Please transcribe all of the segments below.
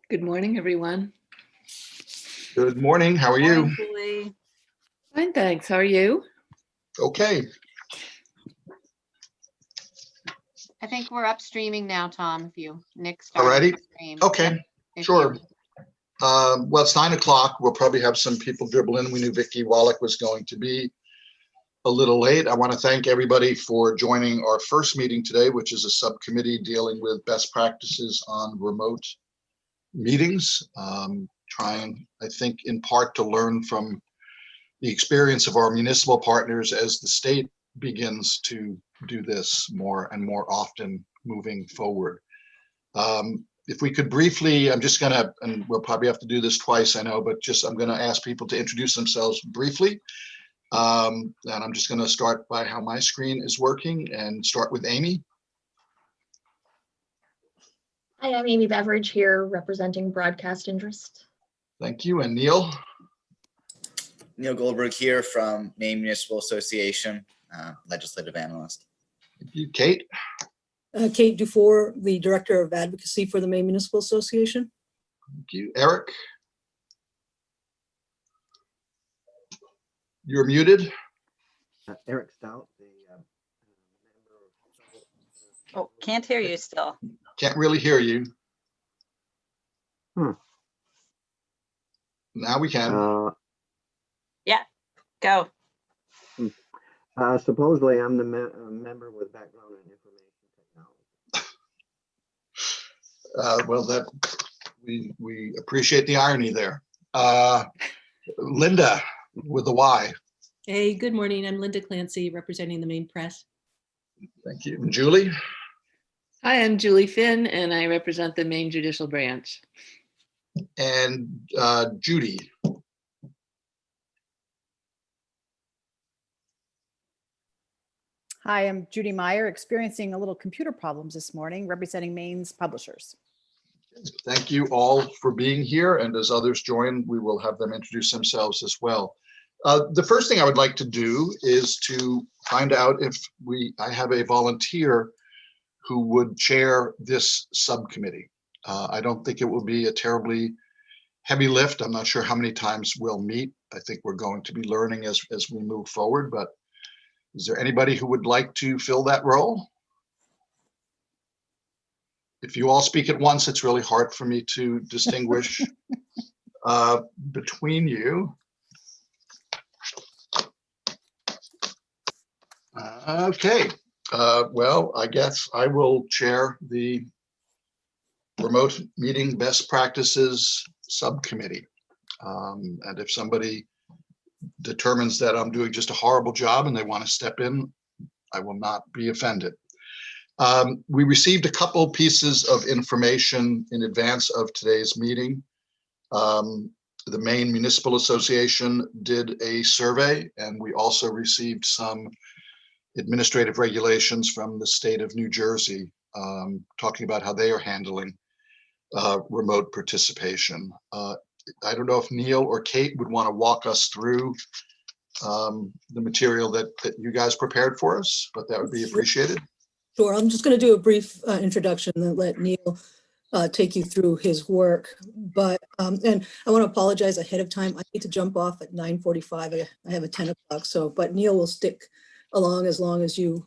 Good morning, everyone. Good morning. How are you? Morning, Julie. Fine, thanks. How are you? Okay. I think we're up streaming now, Tom, if you, Nick Alrighty. started the stream. Okay. Yep, if Sure. you- Well, it's 9 o'clock. We'll probably have some people dribble in. We knew Vicki Wallach was going to be a little late. I want to thank everybody for joining our first meeting today, which is a subcommittee dealing with best practices on remote meetings. Trying, I think, in part to learn from the experience of our municipal partners as the state begins to do this more and more often moving forward. If we could briefly, I'm just gonna, and we'll probably have to do this twice, I know, but just I'm gonna ask people to introduce themselves briefly. And I'm just gonna start by how my screen is working and start with Amy. Hi, I'm Amy Beveridge here representing Broadcast Interest. Thank you. And Neil. Neil Goldberg here from Maine Municipal Association, legislative analyst. Thank you. Kate. Kate Dufour, the Director of Advocacy for the Maine Municipal Association. Thank you. Eric. You're muted. Eric Stout, the member of. Oh, can't hear you still. Can't really hear you. Hmm. Now we can. Go. Supposedly, I'm the member with background in information technology. Well, that we appreciate the irony there. Linda with a Y. Hey, good morning. I'm Linda Clancy, representing the Maine Press. Thank you. And Julie. Hi, I'm Julie Finn, and I represent the Maine Judicial Branch. And Judy. Hi, I'm Judy Meyer, experiencing a little computer problems this morning, representing Maine's publishers. Thank you all for being here. And as others join, we will have them introduce themselves as well. The first thing I would like to do is to find out if I have a volunteer who would chair this subcommittee. I don't think it will be a terribly heavy lift. I'm not sure how many times we'll meet. I think we're going to be learning as we move forward, but is there anybody who would like to fill that role? If you all speak at once, it's really hard for me to distinguish between you. Okay, well, I guess I will chair the remote meeting best practices subcommittee. And if somebody determines that I'm doing just a horrible job and they want to step in, I will not be offended. We received a couple pieces of information in advance of today's meeting. The Maine Municipal Association did a survey, and we also received some administrative regulations from the state of New Jersey, talking about how they are handling remote participation. I don't know if Neil or Kate would want to walk us through the material that you guys prepared for us, but that would be appreciated. Sure, I'm just going to do a brief introduction and let Neil take you through his work. But, and I want to apologize ahead of time. I need to jump off at 9:45. I have a 10 o'clock, but Neil will stick along as long as you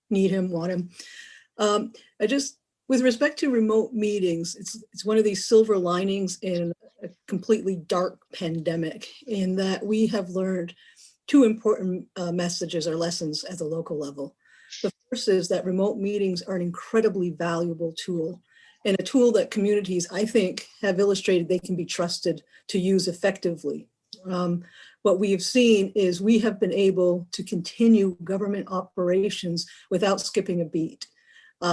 need him, want him. With respect to remote meetings, it's one of these silver linings in a completely dark pandemic, in that we have learned two important messages or lessons at the local level. The first is that remote meetings are an incredibly valuable tool, and a tool that communities, I think, have illustrated they can be trusted to use effectively. What we have seen is we have been able to continue government operations without skipping a beat.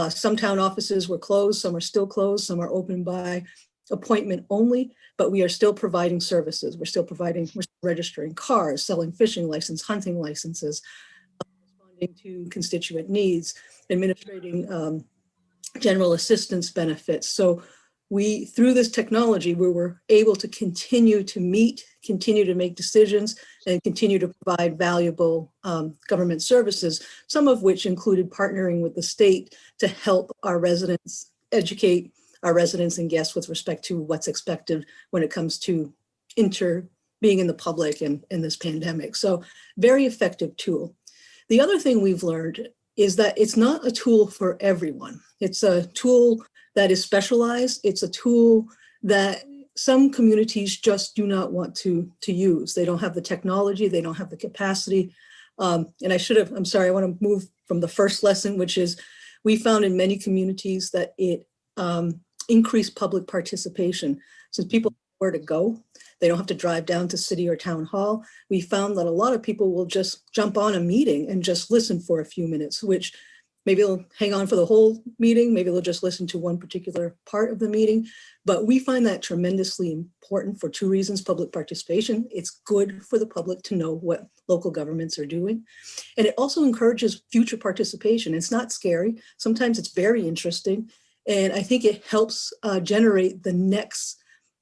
Some town offices were closed, some are still closed, some are open by appointment only, but we are still providing services. We're still registering cars, selling fishing license, hunting licenses, responding to constituent needs, administrating general assistance benefits. So through this technology, we were able to continue to meet, continue to make decisions, and continue to provide valuable government services, some of which included partnering with the state to help our residents educate our residents and guests with respect to what's expected when it comes to being in the public and in this pandemic. So very effective tool. The other thing we've learned is that it's not a tool for everyone. It's a tool that is specialized. It's a tool that some communities just do not want to use. They don't have the technology, they don't have the capacity. And I'm sorry, I want to move from the first lesson, which is we found in many communities that it increased public participation. Since people know where to go, they don't have to drive down to city or town hall. We found that a lot of people will just jump on a meeting and just listen for a few minutes, which maybe they'll hang on for the whole meeting. Maybe they'll just listen to one particular part of the meeting. But we find that tremendously important for two reasons: public participation. It's good for the public to know what local governments are doing. And it also encourages future participation. It's not scary. Sometimes it's very interesting. And I think it helps generate the next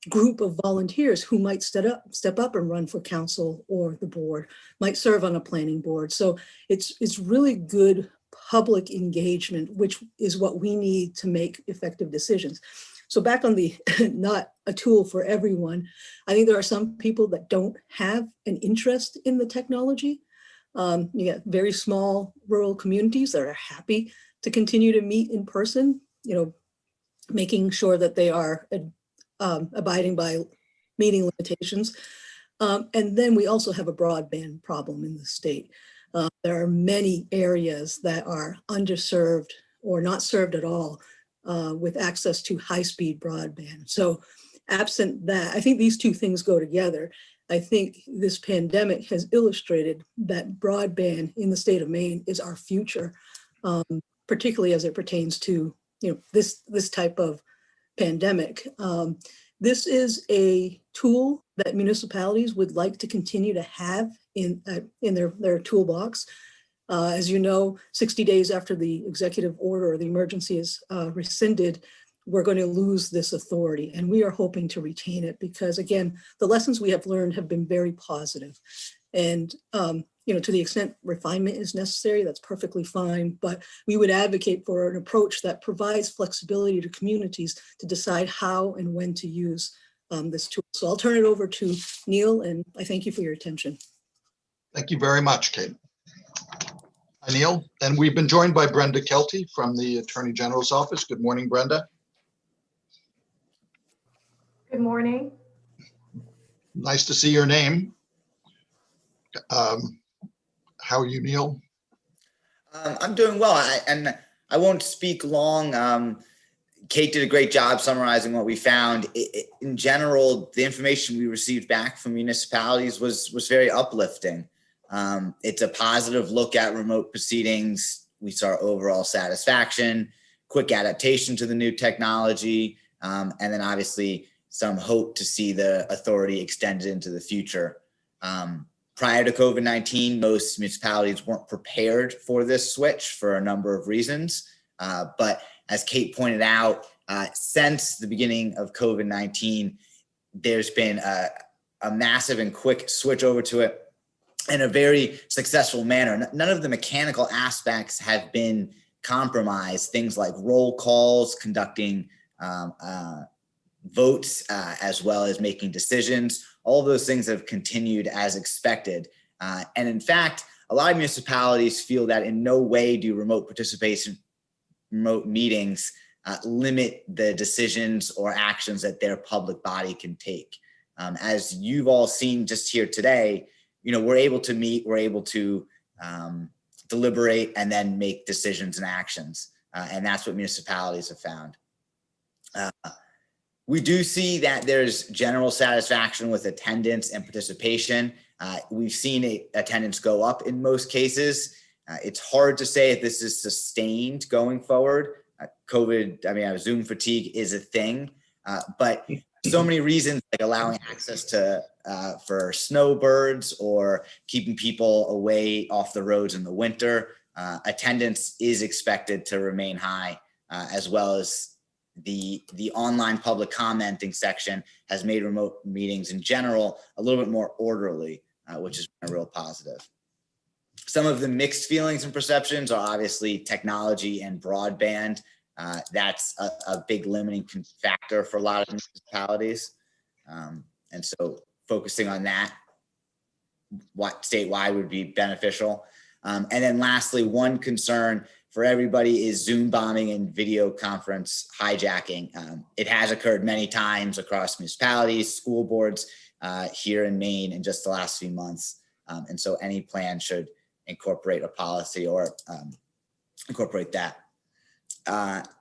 group of volunteers who might step up and run for council or the board, might serve on a planning board. So it's really good public engagement, which is what we need to make effective decisions. So back on the not a tool for everyone, I think there are some people that don't have an interest in the technology. You get very small rural communities that are happy to continue to meet in person, making sure that they are abiding by meeting limitations. And then we also have a broadband problem in the state. There are many areas that are underserved or not served at all with access to high-speed broadband. So absent that, I think these two things go together. I think this pandemic has illustrated that broadband in the state of Maine is our future, particularly as it pertains to this type of pandemic. This is a tool that municipalities would like to continue to have in their toolbox. As you know, 60 days after the executive order or the emergency is rescinded, we're going to lose this authority, and we are hoping to retain it because, again, the lessons we have learned have been very positive. And to the extent refinement is necessary, that's perfectly fine, but we would advocate for an approach that provides flexibility to communities to decide how and when to use this tool. So I'll turn it over to Neil, and I thank you for your attention. Thank you very much, Kate. Hi, Neil. And we've been joined by Brenda Kelty from the Attorney General's office. Good morning, Brenda. Good morning. Nice to see your name. How are you, Neil? I'm doing well, and I won't speak long. Kate did a great job summarizing what we found. In general, the information we received back from municipalities was very uplifting. It's a positive look at remote proceedings. We saw overall satisfaction, quick adaptation to the new technology, and then obviously some hope to see the authority extended into the future. Prior to COVID-19, most municipalities weren't prepared for this switch for a number of reasons. But as Kate pointed out, since the beginning of COVID-19, there's been a massive and quick switch over to it in a very successful manner. None of the mechanical aspects have been compromised. Things like roll calls, conducting votes, as well as making decisions. All of those things have continued as expected. And in fact, a lot of municipalities feel that in no way do remote participation, remote meetings limit the decisions or actions that their public body can take. As you've all seen just here today, we're able to meet, we're able to deliberate and then make decisions and actions. And that's what municipalities have found. We do see that there's general satisfaction with attendance and participation. We've seen attendance go up in most cases. It's hard to say if this is sustained going forward. Zoom fatigue is a thing, but so many reasons like allowing access to for snowbirds or keeping people away off the roads in the winter. Attendance is expected to remain high, as well as the online public commenting section has made remote meetings in general a little bit more orderly, which is a real positive. Some of the mixed feelings and perceptions are obviously technology and broadband. That's a big limiting factor for a lot of municipalities. And so focusing on that, what statewide would be beneficial. And then lastly, one concern for everybody is Zoom bombing and video conference hijacking. It has occurred many times across municipalities, school boards here in Maine in just the last few months. And so any plan should incorporate a policy or incorporate that.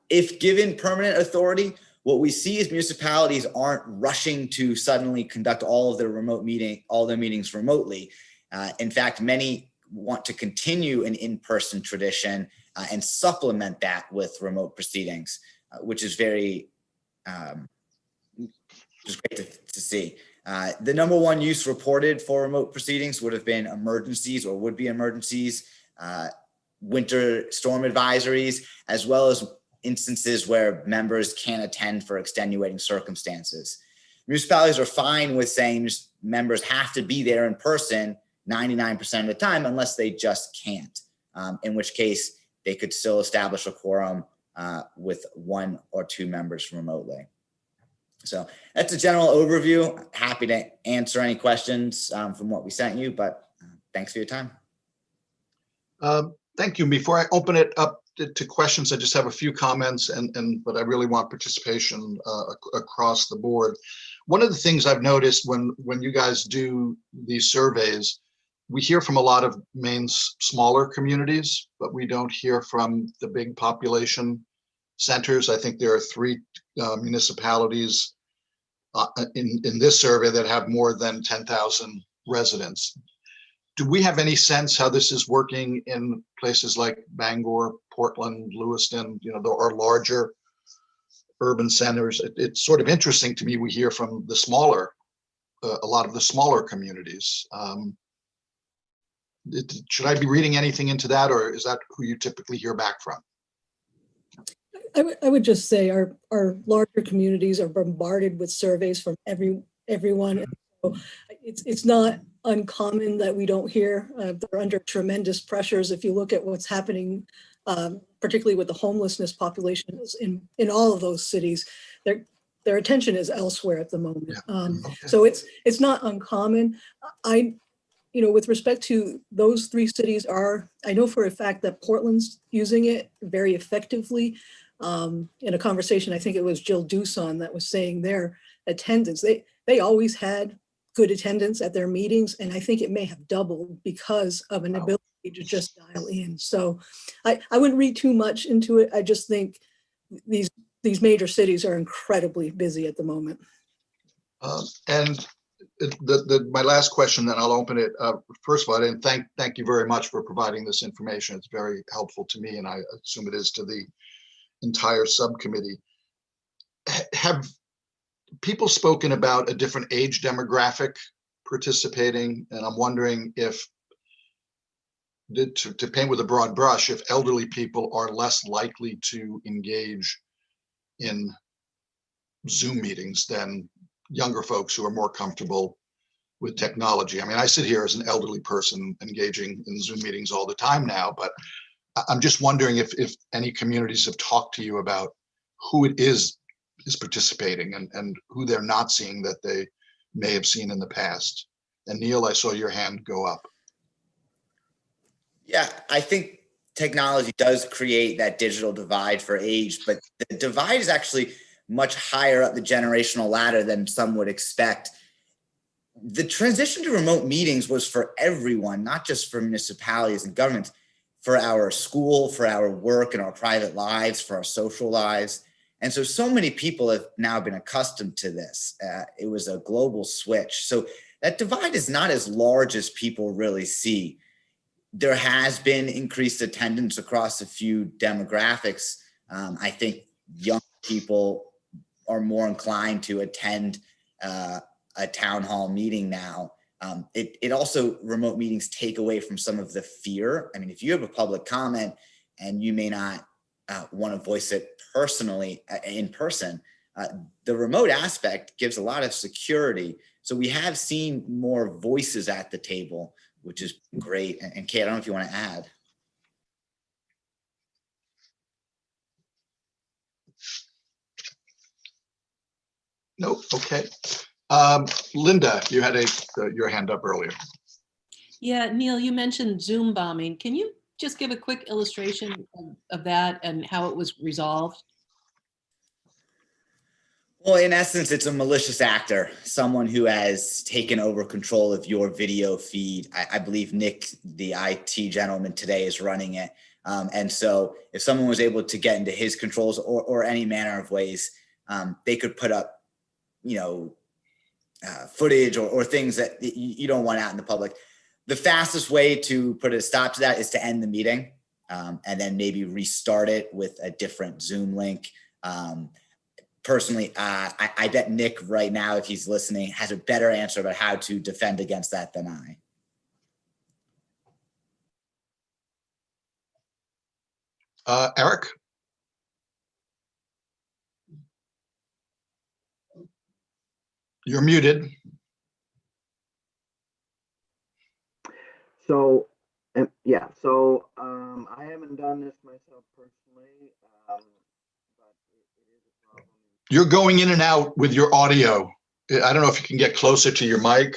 If given permanent authority, what we see is municipalities aren't rushing to suddenly conduct all their meetings remotely. In fact, many want to continue an in-person tradition and supplement that with remote proceedings, which is very just great to see. The number one use reported for remote proceedings would have been emergencies or would be emergencies, winter storm advisories, as well as instances where members can't attend for extenuating circumstances. Municipalities are fine with saying members have to be there in person 99% of the time unless they just can't, in which case they could still establish a quorum with 1 or 2 members remotely. So that's a general overview. Happy to answer any questions from what we sent you, but thanks for your time. Thank you. Before I open it up to questions, I just have a few comments, but I really want participation across the board. One of the things I've noticed when you guys do these surveys, we hear from a lot of Maine's smaller communities, but we don't hear from the big population centers. I think there are 3 municipalities in this survey that have more than 10,000 residents. Do we have any sense how this is working in places like Bangor, Portland, Lewiston, our larger urban centers? It's sort of interesting to me. We hear from the smaller, a lot of the smaller communities. Should I be reading anything into that, or is that who you typically hear back from? I would just say our larger communities are bombarded with surveys from everyone. So it's not uncommon that we don't hear. They're under tremendous pressures. If you look at what's happening, particularly with the homelessness populations in all of those cities, their attention is elsewhere at the moment. Yeah. Okay. So it's not uncommon. With respect to those 3 cities, I know for a fact that Portland's using it very effectively. In a conversation, I think it was Jill Dooson that was saying their attendance, they always had good attendance at their meetings, and I think it may have doubled because of an ability to just dial in. So I wouldn't read too much into it. I just think these major cities are incredibly busy at the moment. And my last question, then I'll open it. First of all, and thank you very much for providing this information. It's very helpful to me, and I assume it is to the entire subcommittee. Have people spoken about a different age demographic participating? And I'm wondering if, to paint with a broad brush, if elderly people are less likely to engage in Zoom meetings than younger folks who are more comfortable with technology. I mean, I sit here as an elderly person engaging in Zoom meetings all the time now, but I'm just wondering if any communities have talked to you about who it is participating and who they're not seeing that they may have seen in the past. And Neil, I saw your hand go up. Yeah, I think technology does create that digital divide for age, but the divide is actually much higher up the generational ladder than some would expect. The transition to remote meetings was for everyone, not just for municipalities and governments, for our school, for our work and our private lives, for our social lives. And so many people have now been accustomed to this. It was a global switch. So that divide is not as large as people really see. There has been increased attendance across a few demographics. I think young people are more inclined to attend a town hall meeting now. It also, remote meetings take away from some of the fear. I mean, if you have a public comment and you may not want to voice it personally in person, the remote aspect gives a lot of security. So we have seen more voices at the table, which is great. And Kate, I don't know if you want to add. Nope, okay. Linda, you had your hand up earlier. Yeah, Neil, you mentioned Zoom bombing. Can you just give a quick illustration of that and how it was resolved? Well, in essence, it's a malicious actor, someone who has taken over control of your video feed. I believe Nick, the IT gentleman today, is running it. And so if someone was able to get into his controls or any manner of ways, they could put up, footage or things that you don't want out in the public. The fastest way to put a stop to that is to end the meeting and then maybe restart it with a different Zoom link. Personally, I bet Nick right now, if he's listening, has a better answer about how to defend against that than I. Eric? You're muted. So, yeah, so I haven't done this myself personally, but it is a problem. You're going in and out with your audio. I don't know if you can get closer to your mic.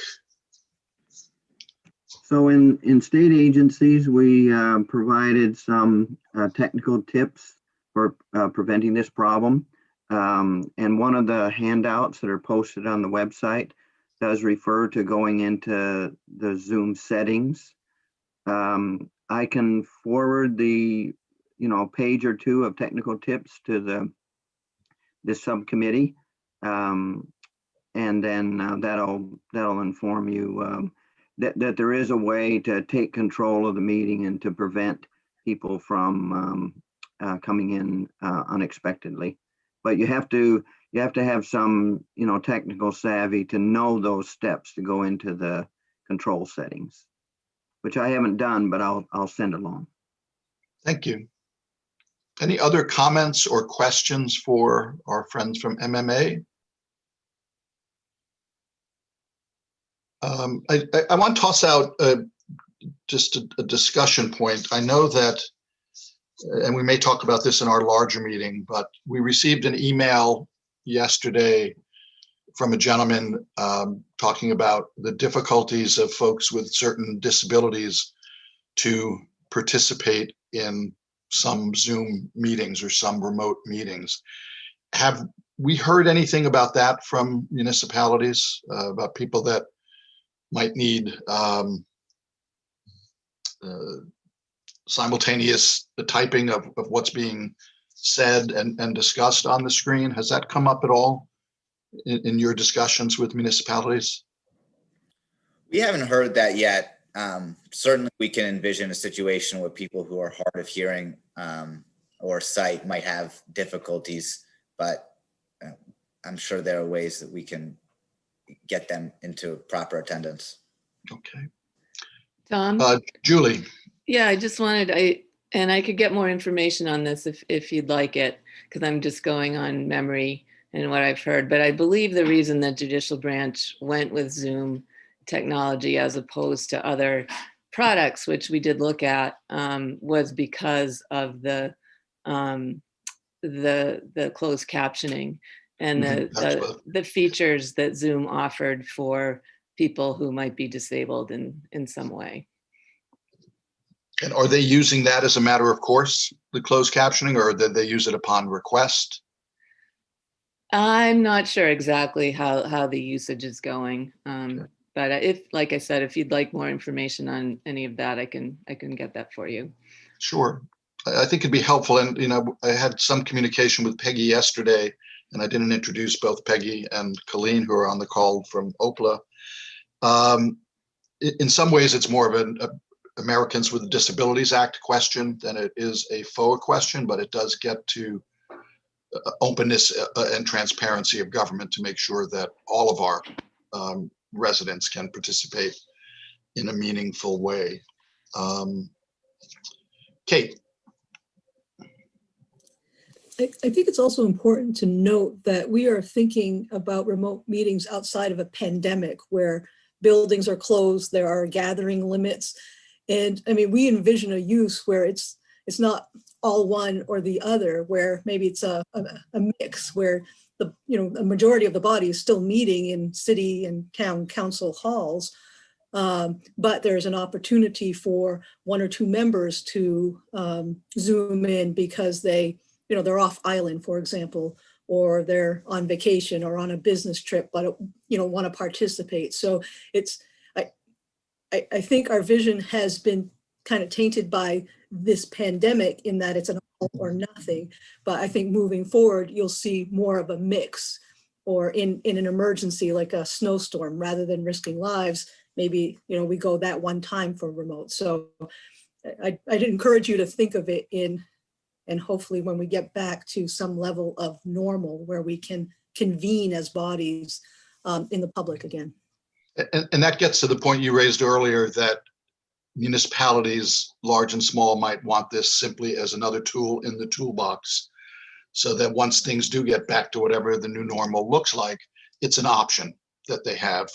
So in state agencies, we provided some technical tips for preventing this problem. And one of the handouts that are posted on the website does refer to going into the Zoom settings. I can forward the, page or two of technical tips to this subcommittee. And then that'll inform you that there is a way to take control of the meeting and to prevent people from coming in unexpectedly. But you have to have some, technical savvy to know those steps to go into the control settings, which I haven't done, but I'll send along. Thank you. Any other comments or questions for our friends from MMA? I want to toss out just a discussion point. I know that, and we may talk about this in our larger meeting, but we received an email yesterday from a gentleman talking about the difficulties of folks with certain disabilities to participate in some Zoom meetings or some remote meetings. Have we heard anything about that from municipalities, about people that might need simultaneous typing of what's being said and discussed on the screen? Has that come up at all in your discussions with municipalities? We haven't heard that yet. Certainly, we can envision a situation where people who are hard of hearing or sight might have difficulties, but I'm sure there are ways that we can get them into proper attendance. Okay. Tom? Julie. Yeah, I just wanted, I could get more information on this if you'd like it, because I'm just going on memory and what I've heard. But I believe the reason that Judicial Branch went with Zoom technology as opposed to other products, which we did look at, was because of the closed captioning and the features that Zoom offered for people who might be disabled in some way. And are they using that as a matter of course, the closed captioning, or did they use it upon request? I'm not sure exactly how the usage is going. But if, like I said, if you'd like more information on any of that, I can get that for you. Sure. I think it'd be helpful. And, I had some communication with Peggy yesterday, and I didn't introduce both Peggy and Colleen, who are on the call from OPLA. In some ways, it's more of an Americans with Disabilities Act question than it is a FOA question, but it does get to openness and transparency of government to make sure that all of our residents can participate in a meaningful way. Kate. I think it's also important to note that we are thinking about remote meetings outside of a pandemic where buildings are closed, there are gathering limits. And I mean, we envision a use where it's not all one or the other, where maybe it's a mix where the, the majority of the body is still meeting in city and town council halls. But there's an opportunity for one or two members to Zoom in because they're off island, for example, or they're on vacation or on a business trip, but want to participate. So I think our vision has been kind of tainted by this pandemic in that it's an all or nothing. But I think moving forward, you'll see more of a mix, or in an emergency like a snowstorm, rather than risking lives, maybe, we go that one time for remote. So I'd encourage you to think of it and hopefully when we get back to some level of normal where we can convene as bodies in the public again. And that gets to the point you raised earlier, that municipalities, large and small, might want this simply as another tool in the toolbox, so that once things do get back to whatever the new normal looks like, it's an option that they have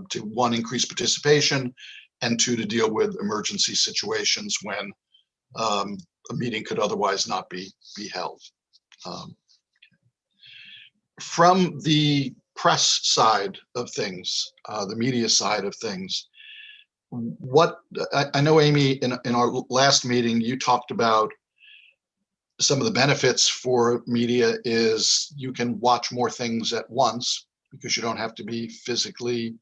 to, one, increase participation, and two, to deal with emergency situations when a meeting could otherwise not be held. From the press side of things, the media side of things, what I know, Amy, in our last meeting, you talked about some of the benefits for media is you can watch more things at once because you don't have to be physically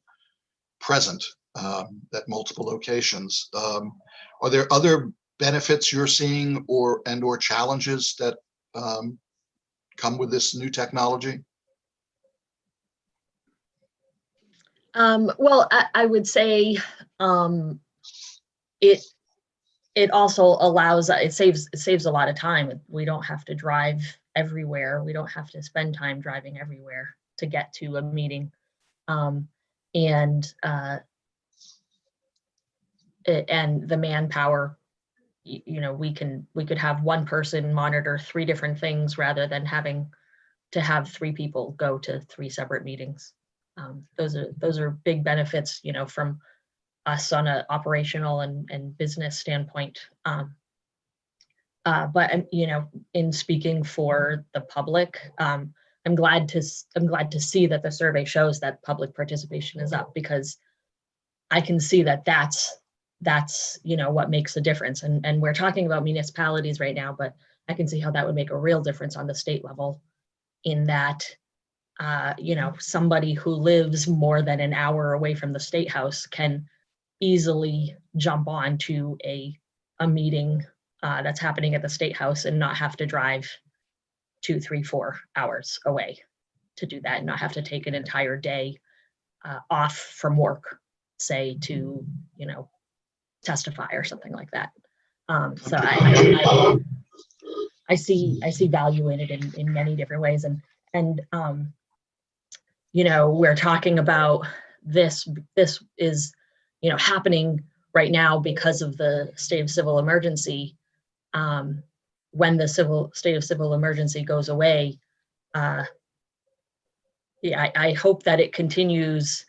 present at multiple locations. Are there other benefits you're seeing or challenges that come with this new technology? Well, I would say it also allows, it saves a lot of time. We don't have to drive everywhere. We don't have to spend time driving everywhere to get to a meeting. And the manpower, we could have one person monitor 3 different things rather than having to have 3 people go to 3 separate meetings. Those are big benefits, from us on an operational and business standpoint. But in speaking for the public, I'm glad to see that the survey shows that public participation is up, because I can see that that's what makes a difference. And we're talking about municipalities right now, but I can see how that would make a real difference on the state level, in that somebody who lives more than an hour away from the State House can easily jump on to a meeting that's happening at the State House and not have to drive 2, 3, 4 hours away to do that, and not have to take an entire day off from work, say, to testify or something like that. So I see value in it in many different ways, and we're talking about this is happening right now because of the state of civil emergency. When the state of civil emergency goes away, I hope that it continues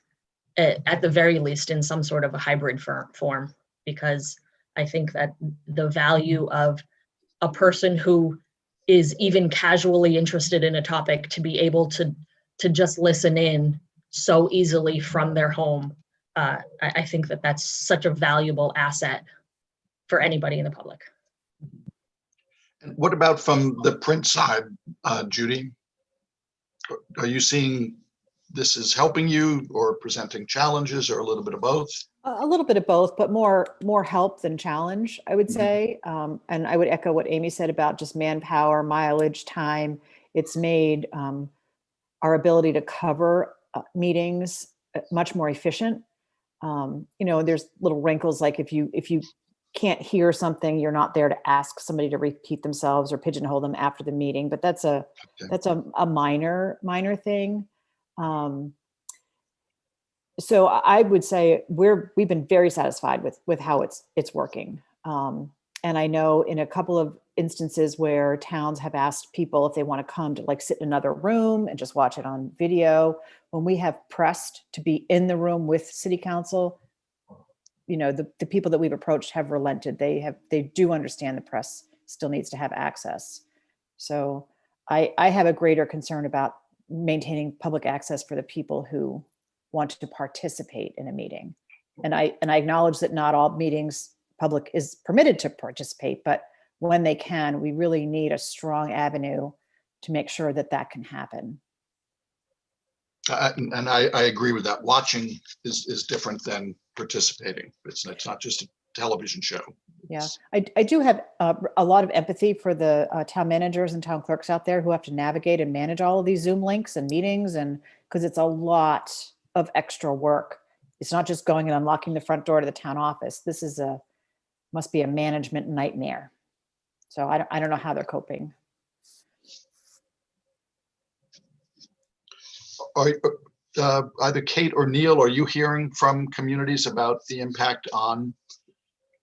at the very least in some sort of a hybrid form, because I think that the value of a person who is even casually interested in a topic to be able to just listen in so easily from their home, I think that that's such a valuable asset for anybody in the public. And what about from the print side, Judy? Are you seeing this is helping you or presenting challenges, or a little bit of both? A little bit of both, but more help than challenge, I would say. And I would echo what Amy said about just manpower, mileage, time. It's made our ability to cover meetings much more efficient. There's little wrinkles, like if you can't hear something, you're not there to ask somebody to repeat themselves or pigeonhole them after the meeting, but that's a minor thing. So I would say we've been very satisfied with how it's working. And I know in a couple of instances where towns have asked people if they want to come to sit in another room and just watch it on video, when we have pressed to be in the room with city council, the people that we've approached have relented. They do understand the press still needs to have access. So I have a greater concern about maintaining public access for the people who want to participate in a meeting. And I acknowledge that not all meetings public is permitted to participate, but when they can, we really need a strong avenue to make sure that that can happen. And I agree with that. Watching is different than participating. It's not just a television show. Yeah, I do have a lot of empathy for the town managers and town clerks out there who have to navigate and manage all of these Zoom links and meetings, and because it's a lot of extra work. It's not just going and unlocking the front door to the town office. This is must be a management nightmare. So I don't know how they're coping. Either Kate or Neil, are you hearing from communities about the impact on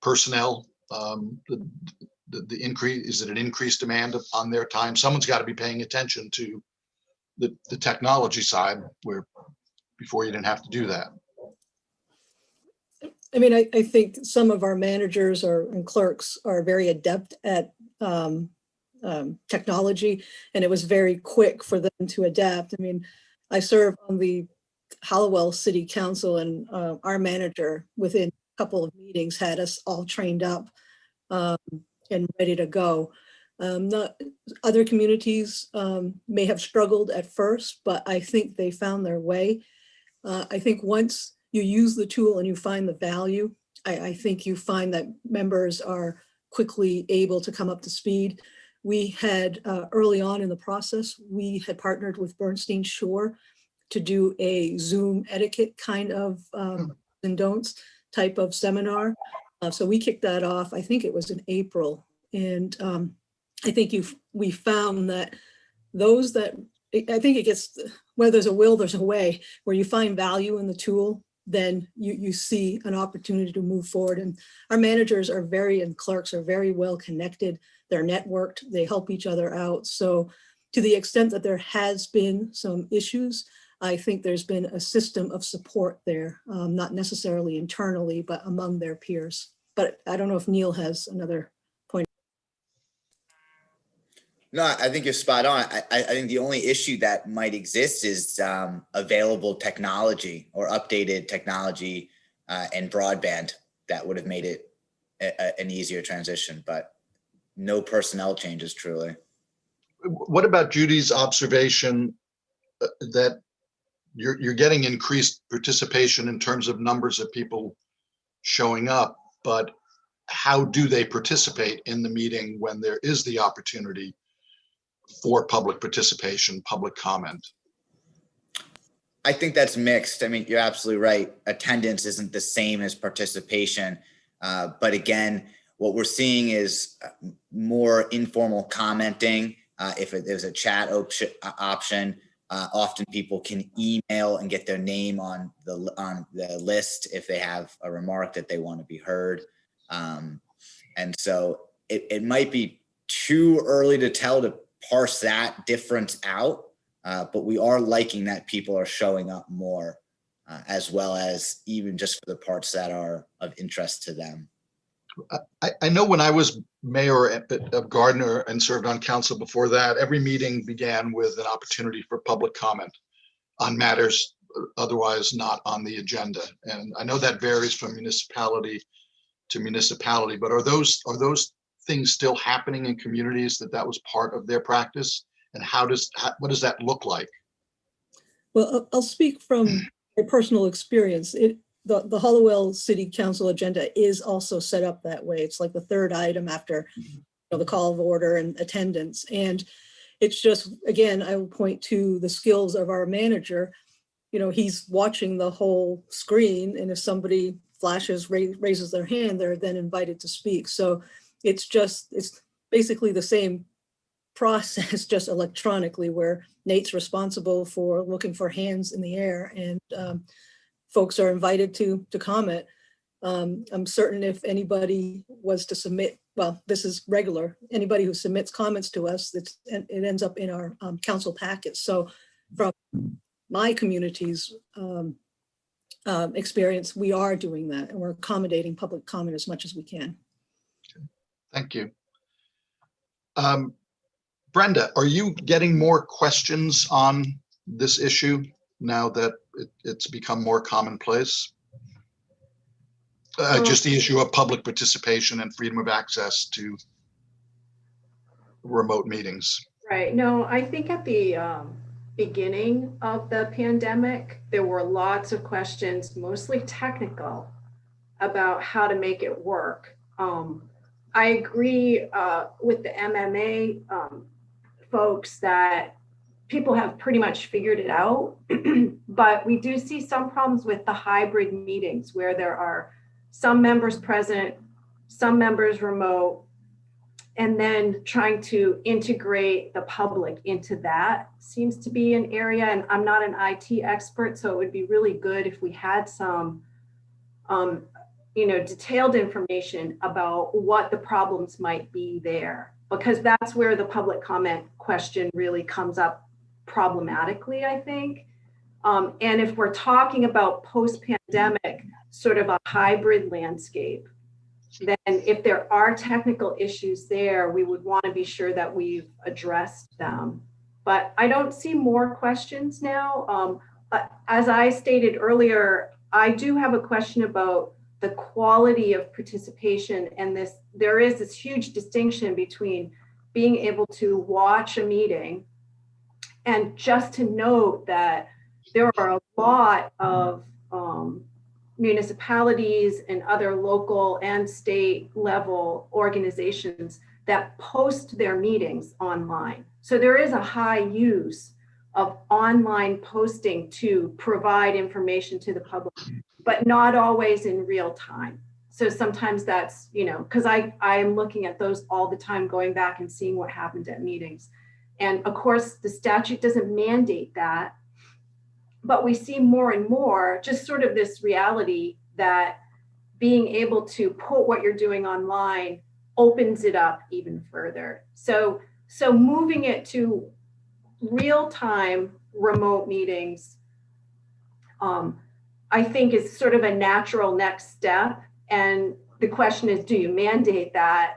personnel? The increase, is it an increased demand on their time? Someone's got to be paying attention to the technology side, where before you didn't have to do that. I mean, I think some of our managers and clerks are very adept at technology, and it was very quick for them to adapt. I mean, I serve on the Hallowell City Council, and our manager within a couple of meetings had us all trained up and ready to go. Other communities may have struggled at first, but I think they found their way. I think once you use the tool and you find the value, I think you find that members are quickly able to come up to speed. We had early on in the process, we had partnered with Bernstein Shore to do a Zoom etiquette kind of and don'ts type of seminar. So we kicked that off, I think it was in April. And I think we found that those that, I think it gets, where there's a will, there's a way. Where you find value in the tool, then you see an opportunity to move forward. And our managers and clerks are very well connected. They're networked, they help each other out. So to the extent that there has been some issues, I think there's been a system of support there, not necessarily internally, but among their peers. But I don't know if Neil has another point. No, I think you're spot on. I think the only issue that might exist is available technology or updated technology and broadband that would have made it an easier transition, but no personnel changes truly. What about Judy's observation that you're getting increased participation in terms of numbers of people showing up, but how do they participate in the meeting when there is the opportunity for public participation, public comment? I think that's mixed. I mean, you're absolutely right. Attendance isn't the same as participation. But again, what we're seeing is more informal commenting. If there's a chat option, often people can email and get their name on the list if they have a remark that they want to be heard. And so it might be too early to tell to parse that difference out, but we are liking that people are showing up more, as well as even just for the parts that are of interest to them. I know when I was mayor of Gardner and served on council before that, every meeting began with an opportunity for public comment on matters otherwise not on the agenda. And I know that varies from municipality to municipality, but are those things still happening in communities that was part of their practice? And what does that look like? Well, I'll speak from a personal experience. The Hallowell City Council agenda is also set up that way. It's like the third item after the call of order and attendance. And it's just, again, I will point to the skills of our manager. He's watching the whole screen, and if somebody flashes, raises their hand, they're then invited to speak. So it's basically the same process, just electronically, where Nate's responsible for looking for hands in the air, and folks are invited to comment. I'm certain if anybody was to submit, well, this is regular, anybody who submits comments to us, it ends up in our council packet. So from my community's experience, we are doing that, and we're accommodating public comment as much as we can. Thank you. Brenda, are you getting more questions on this issue now that it's become more commonplace? Just the issue of public participation and freedom of access to remote meetings. Right. No, I think at the beginning of the pandemic, there were lots of questions, mostly technical, about how to make it work. I agree with the MMA folks that people have pretty much figured it out, but we do see some problems with the hybrid meetings where there are some members present, some members remote, and then trying to integrate the public into that seems to be an area. And I'm not an IT expert, so it would be really good if we had some detailed information about what the problems might be there, because that's where the public comment question really comes up problematically, I think. And if we're talking about post-pandemic, sort of a hybrid landscape, then if there are technical issues there, we would want to be sure that we've addressed them. But I don't see more questions now. As I stated earlier, I do have a question about the quality of participation, and there is this huge distinction between being able to watch a meeting and just to note that there are a lot of municipalities and other local and state level organizations that post their meetings online. So there is a high use of online posting to provide information to the public, but not always in real time. So sometimes that's, because I am looking at those all the time, going back and seeing what happened at meetings. And of course, the statute doesn't mandate that, but we see more and more just sort of this reality that being able to put what you're doing online opens it up even further. So moving it to real-time remote meetings, I think is sort of a natural next step. And the question is, do you mandate that?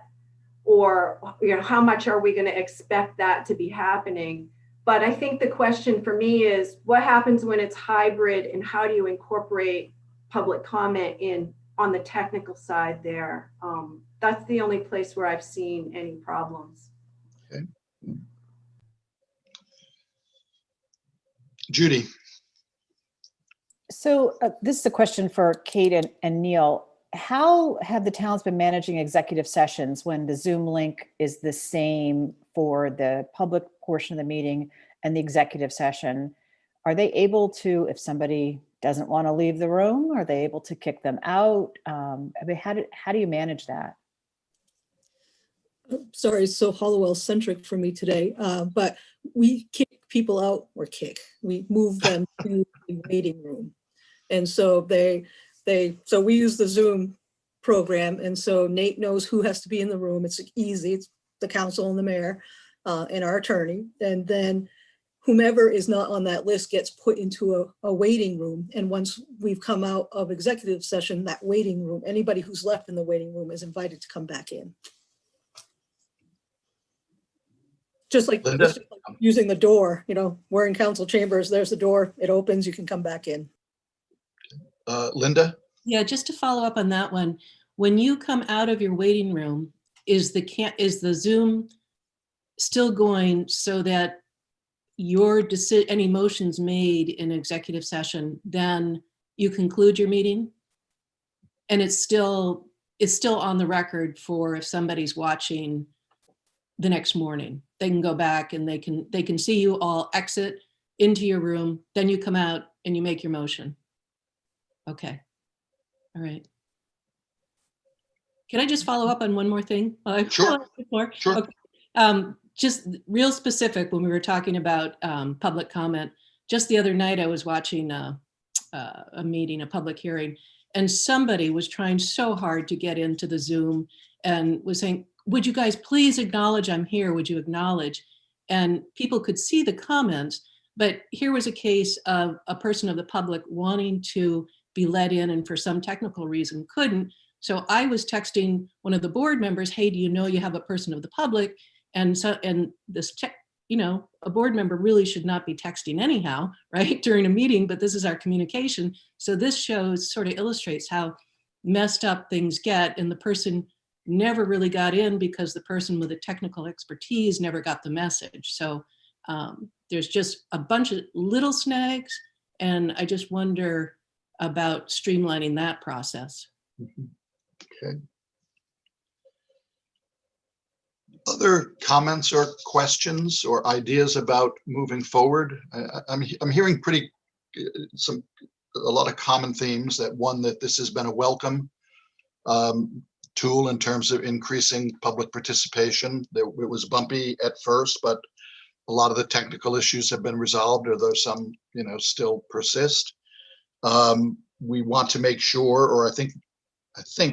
Or how much are we going to expect that to be happening? But I think the question for me is, what happens when it's hybrid, and how do you incorporate public comment in on the technical side there? That's the only place where I've seen any problems. Okay. Judy. So this is a question for Kate and Neil. How have the towns been managing executive sessions when the Zoom link is the same for the public portion of the meeting and the executive session? Are they able to, if somebody doesn't want to leave the room, are they able to kick them out? I mean, how do you manage that? Sorry, it's so Hollowell centric for me today, but we kick people out, we move them to the waiting room. And so so we use the Zoom program. And so Nate knows who has to be in the room. It's easy. It's the council and the mayor and our attorney. And then whomever is not on that list gets put into a waiting room. And once we've come out of executive session, that waiting room, anybody who's left in the waiting room is invited to come back in. Just like using the door, we're in council chambers, there's the door, it opens, you can come back in. Linda? Yeah, just to follow up on that one, when you come out of your waiting room, is the Zoom still going so that any motions made in executive session, then you conclude your meeting? And it's still on the record for if somebody's watching the next morning, they can go back and they can see you all exit into your room, then you come out and you make your motion. Okay. All right. Can I just follow up on one more thing? Sure. Sure. Okay. Just real specific, when we were talking about public comment, just the other night I was watching a meeting, a public hearing, and somebody was trying so hard to get into the Zoom and was saying, would you guys please acknowledge I'm here? Would you acknowledge? And people could see the comments, but here was a case of a person of the public wanting to be let in and for some technical reason couldn't. So I was texting one of the board members, hey, do you know you have a person of the public? And so, and this a board member really should not be texting anyhow, right, during a meeting, but this is our communication. So this sort of illustrates how messed up things get, and the person never really got in because the person with the technical expertise never got the message. So there's just a bunch of little snags, and I just wonder about streamlining that process. Okay. Other comments or questions or ideas about moving forward? I'm hearing a lot of common themes. That one, that this has been a welcome tool in terms of increasing public participation. It was bumpy at first, but a lot of the technical issues have been resolved, although some, still persist. We want to make sure, or I think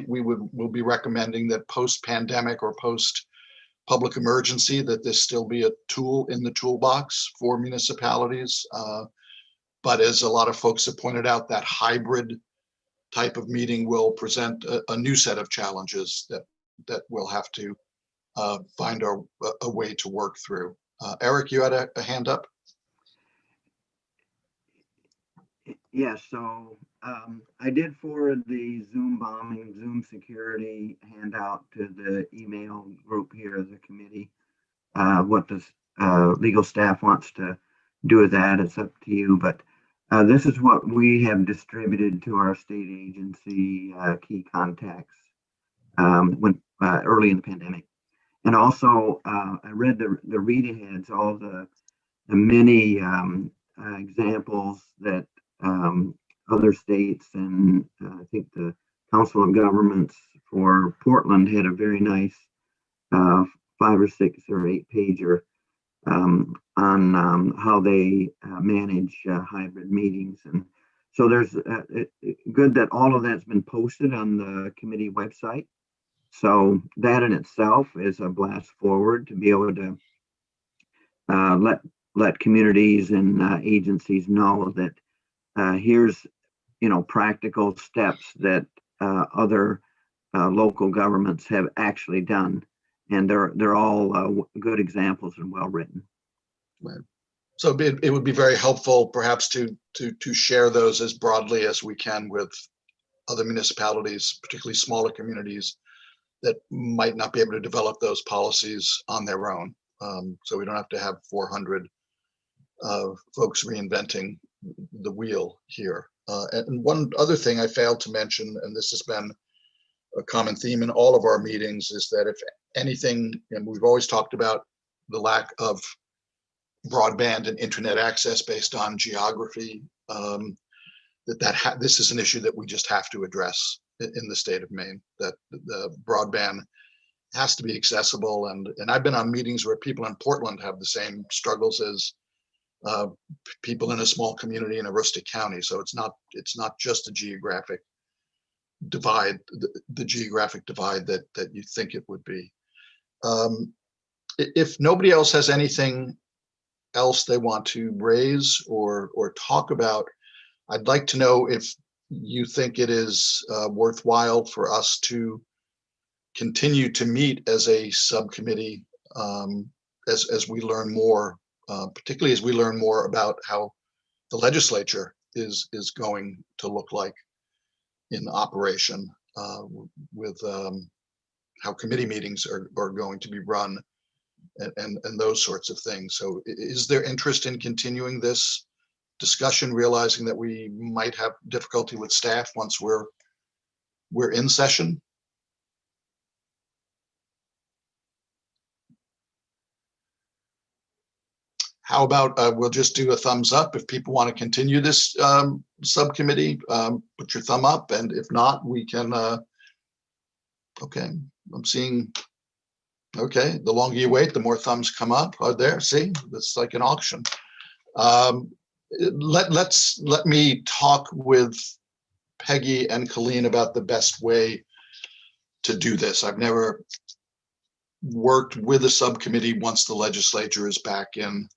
we'll be recommending that post-pandemic or post-public emergency, that this still be a tool in the toolbox for municipalities. But as a lot of folks have pointed out, that hybrid type of meeting will present a new set of challenges that we'll have to find a way to work through. Eric, you had a hand up? Yes, so I did forward the Zoom bombing, Zoom security handout to the email group here as a committee. What the legal staff wants to do with that, it's up to you. But this is what we have distributed to our state agency key contacts when early in the pandemic. And also, I read the read aheads, all the many examples that other states, and I think the Council of Governments for Portland had a very nice 5 or 6 or 8 pager on how they manage hybrid meetings. And so there's good that all of that's been posted on the committee website. So that in itself is a blast forward to be able to let communities and agencies know that here's practical steps that other local governments have actually done, and they're all good examples and well written. Right. So it would be very helpful, perhaps, to share those as broadly as we can with other municipalities, particularly smaller communities that might not be able to develop those policies on their own. So we don't have to have 400 folks reinventing the wheel here. And one other thing I failed to mention, and this has been a common theme in all of our meetings, is that if anything, and we've always talked about the lack of broadband and internet access based on geography, this is an issue that we just have to address in the state of Maine, that the broadband has to be accessible. And I've been on meetings where people in Portland have the same struggles as people in a small community in a rustic county. So it's not just a geographic divide, the geographic divide that you think it would be. If nobody else has anything else they want to raise or talk about, I'd like to know if you think it is worthwhile for us to continue to meet as a subcommittee as we learn more, particularly as we learn more about how the legislature is going to look like in operation, with how committee meetings are going to be run, and those sorts of things. So is there interest in continuing this discussion, realizing that we might have difficulty with staff once we're in session? How about we'll just do a thumbs up if people want to continue this subcommittee? Put your thumb up, and if not, we can. Okay, I'm seeing. Okay, the longer you wait, the more thumbs come up. Oh, there, see, it's like an auction. Let me talk with Peggy and Colleen about the best way to do this. I've never worked with a subcommittee once the legislature is back in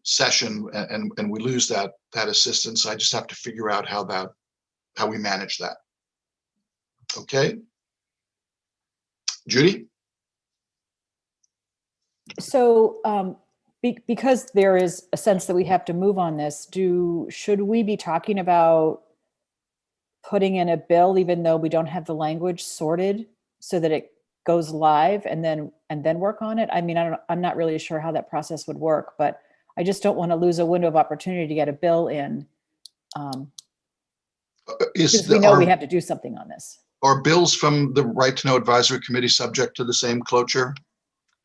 session, and we lose that assistance. I just have to figure out how we manage that. Okay, Judy. So because there is a sense that we have to move on this, should we be talking about putting in a bill even though we don't have the language sorted so that it goes live and then work on it? I mean, I'm not really sure how that process would work, but I just don't want to lose a window of opportunity to get a bill in. Because we know we have to do something on this. Are bills from the Right to Know Advisory Committee subject to the same cloture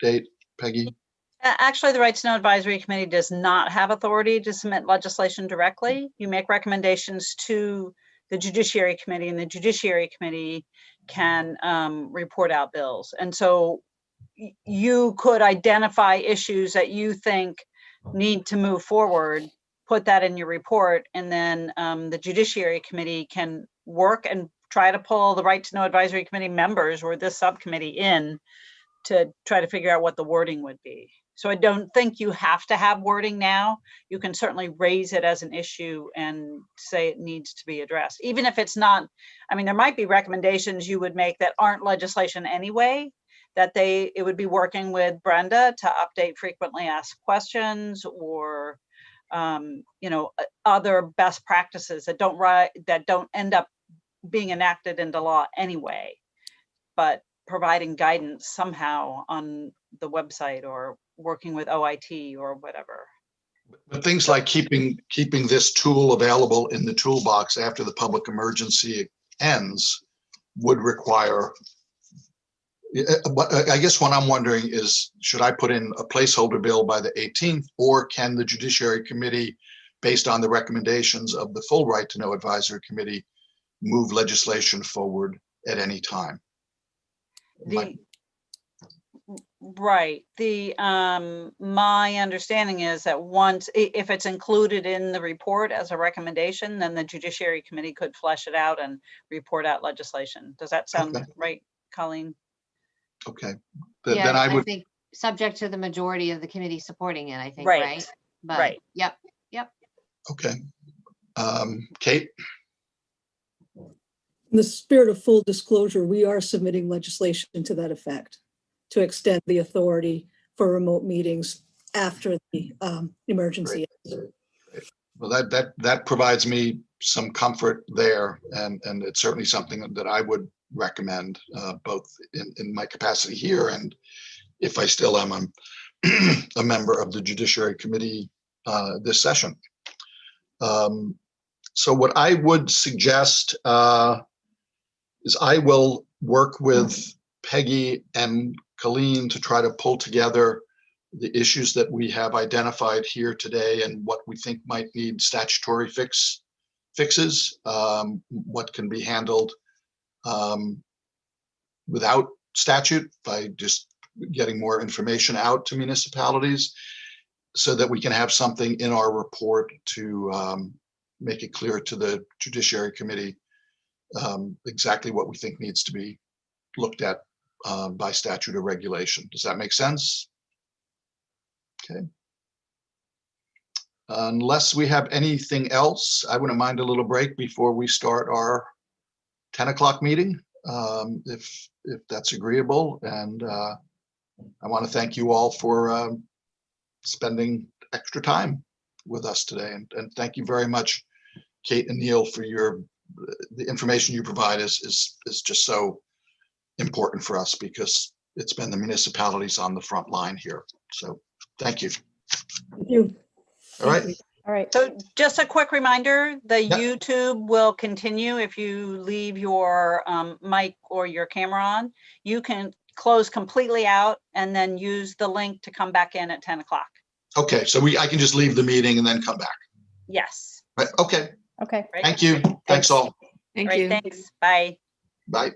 date, Peggy? Actually, the Right to Know Advisory Committee does not have authority to submit legislation directly. You make recommendations to the Judiciary Committee, and the Judiciary Committee can report out bills. And so you could identify issues that you think need to move forward, put that in your report, and then the Judiciary Committee can work and try to pull the Right to Know Advisory Committee members or this subcommittee in to try to figure out what the wording would be. So I don't think you have to have wording now. You can certainly raise it as an issue and say it needs to be addressed, even if it's not. I mean, there might be recommendations you would make that aren't legislation anyway, that it would be working with Brenda to update frequently asked questions, or other best practices that don't end up being enacted into law anyway, but providing guidance somehow on the website or working with OIT or whatever. But things like keeping this tool available in the toolbox after the public emergency ends would require. I guess what I'm wondering is, should I put in a placeholder bill by the 18th, or can the Judiciary Committee, based on the recommendations of the full Right to Know Advisory Committee, move legislation forward at any time? Right. My understanding is that once, if it's included in the report as a recommendation, then the Judiciary Committee could flesh it out and report out legislation. Does that sound right, Colleen? Okay. Yeah, Then I I would. think subject to the majority of the committee supporting it, I think, Right. right? But, Right. Yep. Okay. Kate? In the spirit of full disclosure, we are submitting legislation to that effect to extend the authority for remote meetings after the emergency. Great. Well, that provides me some comfort there, and it's certainly something that I would recommend, both in my capacity here and if I still am a member of the Judiciary Committee this session. So what I would suggest is I will work with Peggy and Colleen to try to pull together the issues that we have identified here today and what we think might need statutory fixes, what can be handled without statute by just getting more information out to municipalities, so that we can have something in our report to make it clear to the Judiciary Committee exactly what we think needs to be looked at by statute or regulation. Does that make sense? Okay. Unless we have anything else, I wouldn't mind a little break before we start our 10 o'clock meeting, if that's agreeable. And I want to thank you all for spending extra time with us today. And thank you very much, Kate and Neil, for the information you provide is just so important for us, because it's been the municipalities on the front line here. So thank you. Thank you. All right. All right. So just a quick reminder, the Yep. YouTube will continue. If you leave your mic or your camera on, you can close completely out and then use the link to come back in at 10 o'clock. Okay, so I can just leave the meeting and then come back. Yes. Right. Okay. Okay. Right. Thank you. Thanks all. Thank Right, you. thanks. Bye. Bye.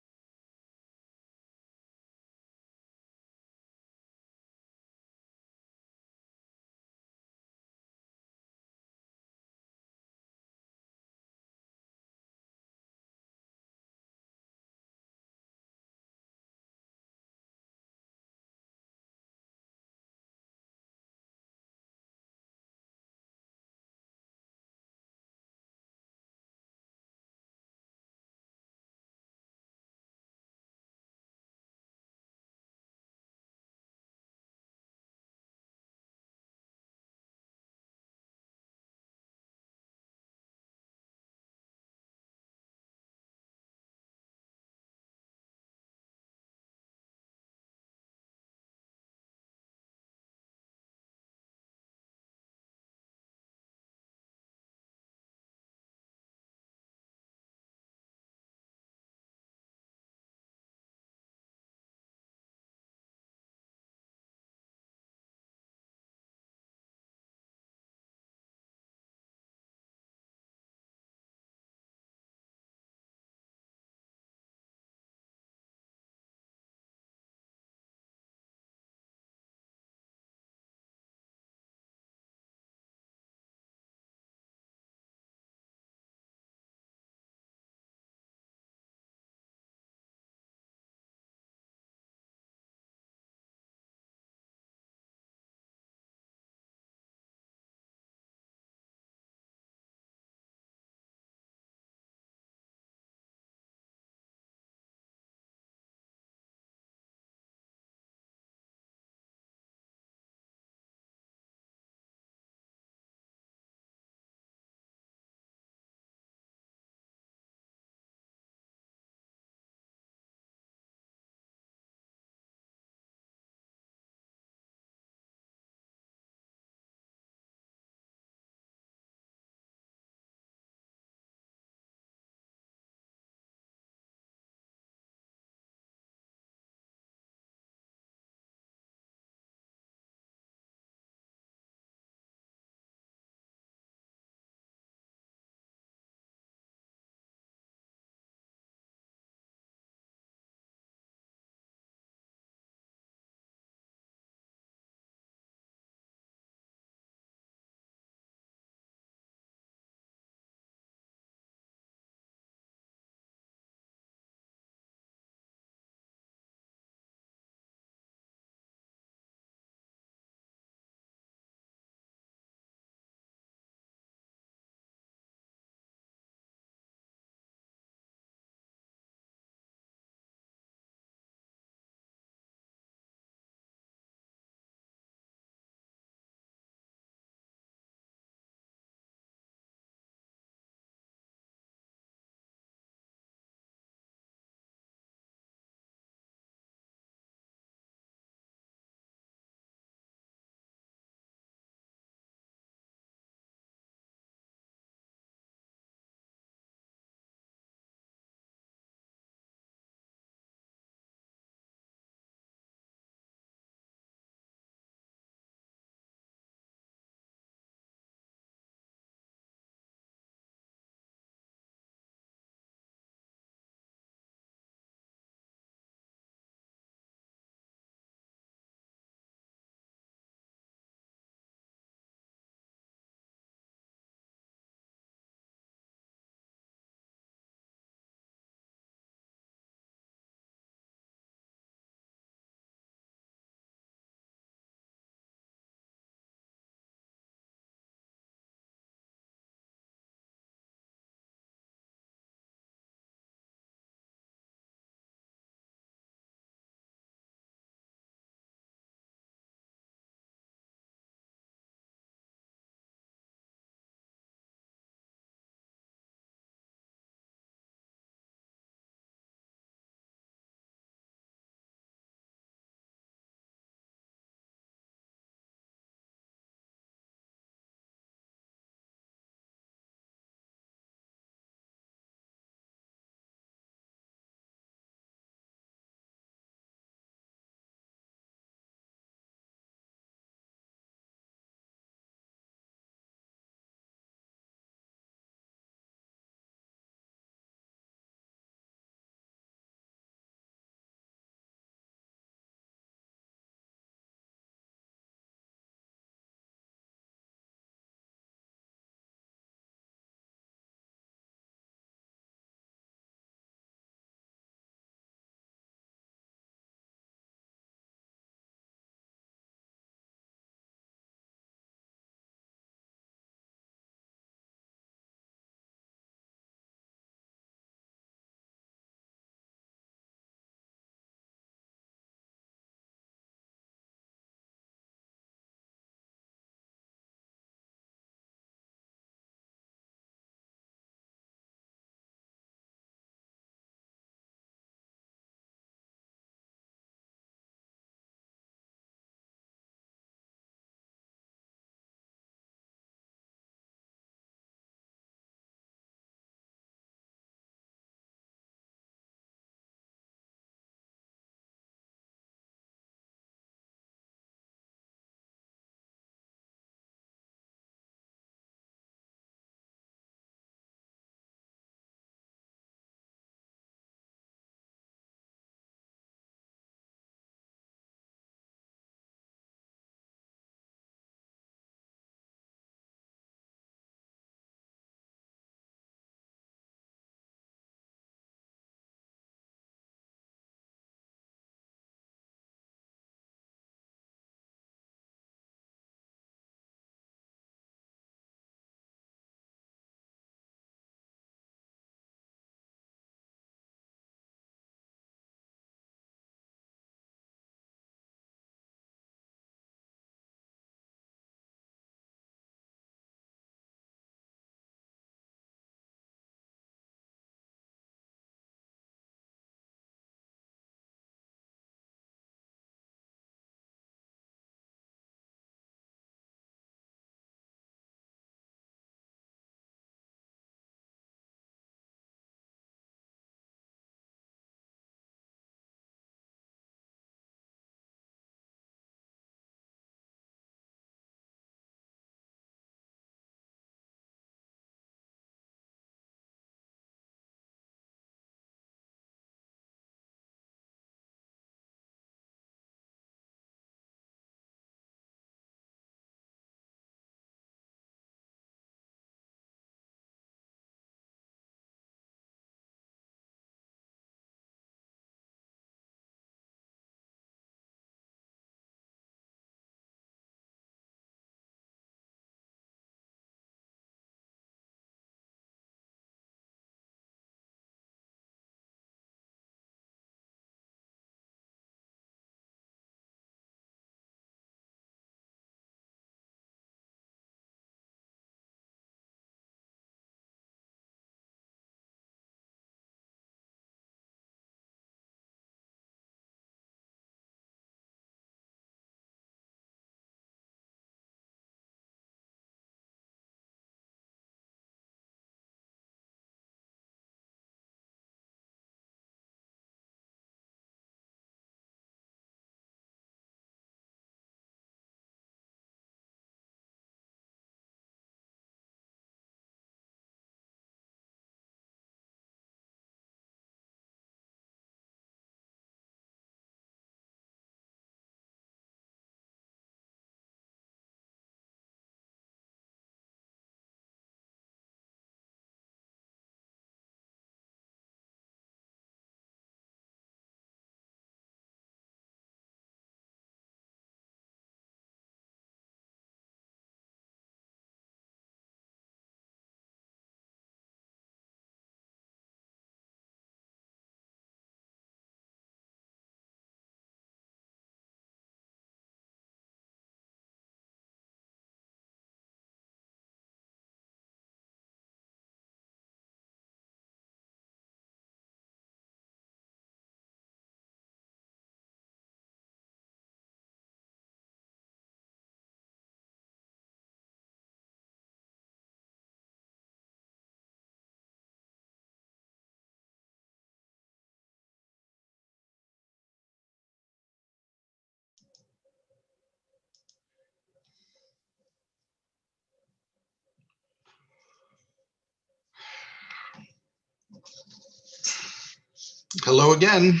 Hello again.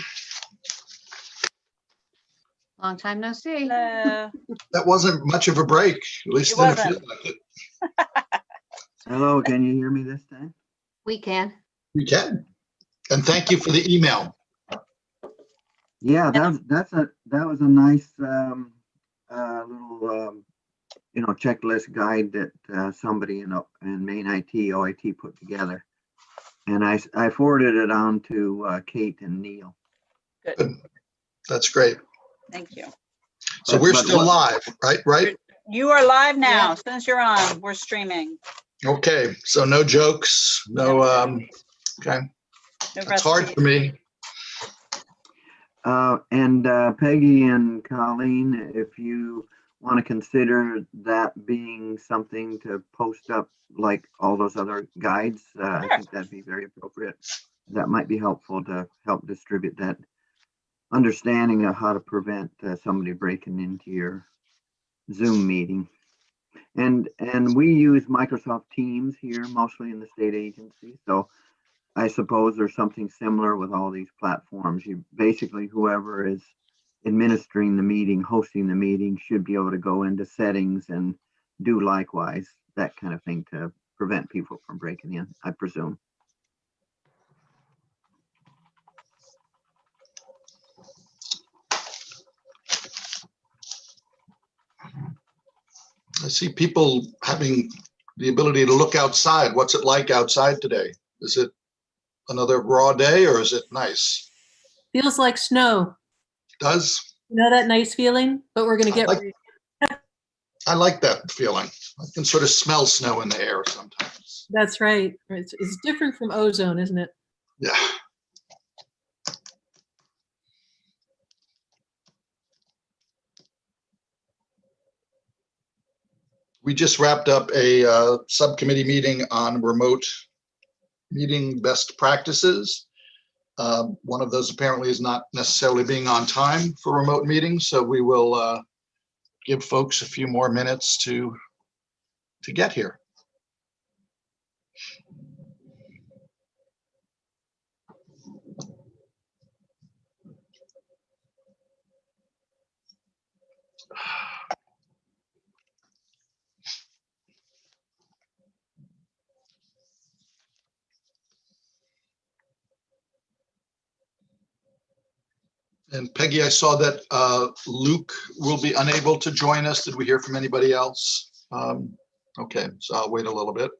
Long time no see. That wasn't much of a break. At least It didn't feel wasn't. like it. Hello, can you hear me this time? We can. We can. And thank you for the email. Yeah, that was a nice little checklist guide that somebody in Maine IT OIT put together, and I forwarded it on to Kate and Neil. Good. That's great. Thank you. So we're still live, right? Right? You are live now. Yeah. Since you're on, we're streaming. Okay. So no jokes, no, okay. No It's hard for me. And Peggy and Colleen, if you want to consider that being something to post up like all those other guides, I think that'd be very appropriate. That might be helpful to help distribute that understanding of how to prevent somebody breaking into your Zoom meeting. And we use Microsoft Teams here, mostly in the state agency. So I suppose there's something similar with all these platforms. You basically, whoever is administering the meeting, hosting the meeting, should be able to go into settings and do likewise, that kind of thing, to prevent people from breaking in, I presume. I see people having the ability to look outside. What's it like outside today? Is it another raw day or is it nice? Feels like snow. Does? You know that nice feeling? But we're going to get. I like that feeling. I can sort of smell snow in the air sometimes. That's right. It's different from ozone, isn't it? Yeah. We just wrapped up a subcommittee meeting on remote meeting best practices. One of those apparently is not necessarily being on time for remote meetings, so we will give folks a few more minutes to get here. And Peggy, I saw that Luke will be unable to join us. Did we hear from anybody else? Okay, so I'll wait a little bit.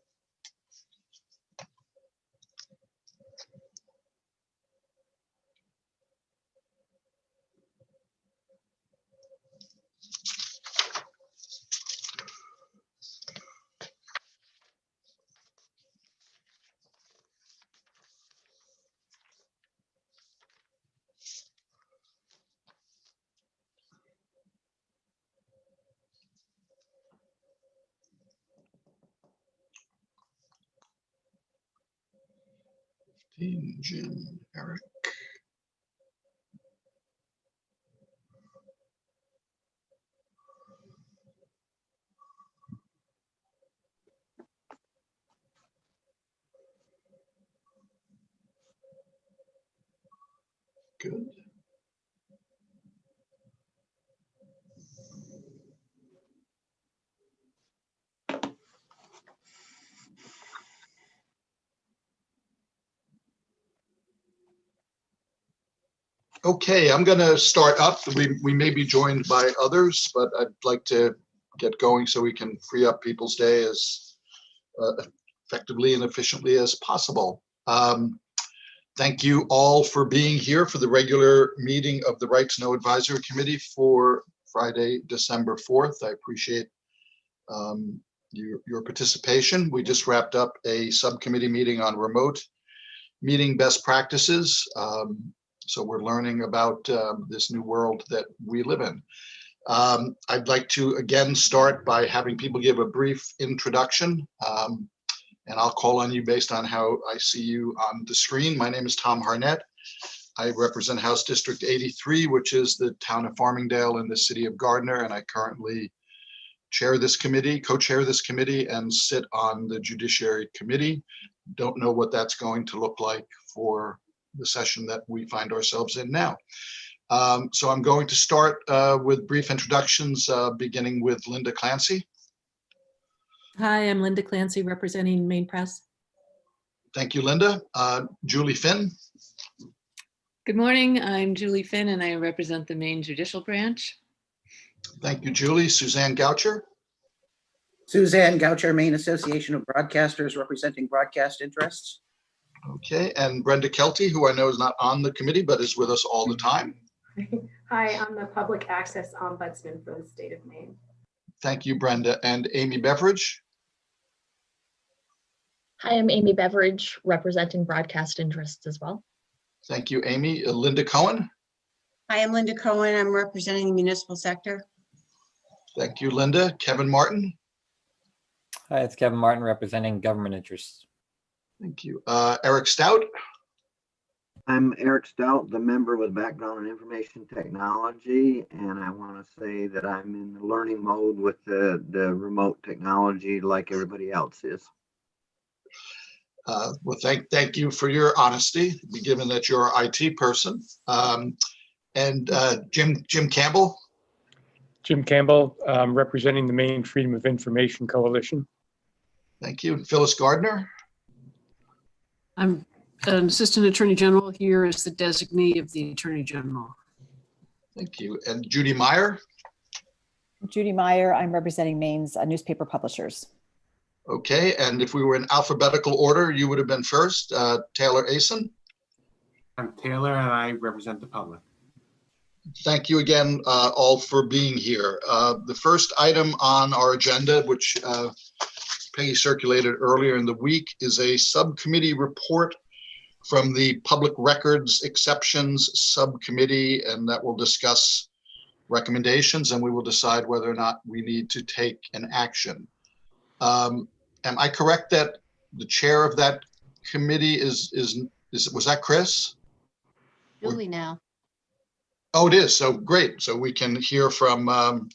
Jim, Eric. Good. Okay, I'm going to start up. We may be joined by others, but I'd like to get going so we can free up people's day as effectively and efficiently as possible. Thank you all for being here for the regular meeting of the Right to Know Advisory Committee for Friday, December 4th. I appreciate your participation. We just wrapped up a subcommittee meeting on remote meeting best practices. So we're learning about this new world that we live in. I'd like to again start by having people give a brief introduction. And I'll call on you based on how I see you on the screen. My name is Tom Harnett. I represent House District 83, which is the town of Farmingdale in the city of Gardner, and I currently chair this committee, co-chair this committee, and sit on the Judiciary Committee. Don't know what that's going to look like for the session that we find ourselves in now. So I'm going to start with brief introductions, beginning with Linda Clancy. Hi, I'm Linda Clancy, representing Maine Press. Thank you, Linda. Julie Finn. Good morning. I'm Julie Finn, and I represent the Maine Judicial Branch. Thank you, Julie. Suzanne Goucher. Suzanne Goucher, Maine Association of Broadcasters, representing broadcast interests. Okay, and Brenda Kelty, who I know is not on the committee, but is with us all the time. Hi, I'm the Public Access Ombudsman for the state of Maine. Thank you, Brenda. And Amy Beveridge. Hi, I'm Amy Beveridge, representing broadcast interests as well. Thank you, Amy. Linda Cohen. Hi, I'm Linda Cohen. I'm representing the municipal sector. Thank you, Linda. Kevin Martin. Hi, it's Kevin Martin representing government interests. Thank you. Eric Stout. I'm Eric Stout, the member with background in information technology, and I want to say that I'm in the learning mode with the remote technology like everybody else is. Well, thank you for your honesty, given that you're an IT person. And Jim Campbell. Jim Campbell, representing the Maine Freedom of Information Coalition. Thank you. Phyllis Gardner. I'm an Assistant Attorney General here as the designee of the Attorney General. Thank you. And Judy Meyer. Judy Meyer, I'm representing Maine's newspaper publishers. Okay, and if we were in alphabetical order, you would have been first. Taylor Asen. I'm Taylor and I represent the public. Thank you again, all, for being here. The first item on our agenda, which Peggy circulated earlier in the week, is a subcommittee report from the Public Records Exceptions Subcommittee, and that will discuss recommendations, and we will decide whether or not we need to take an action. Am I correct that the chair of that committee was that Chris? Julie now. Oh, it is. So great. So we can hear from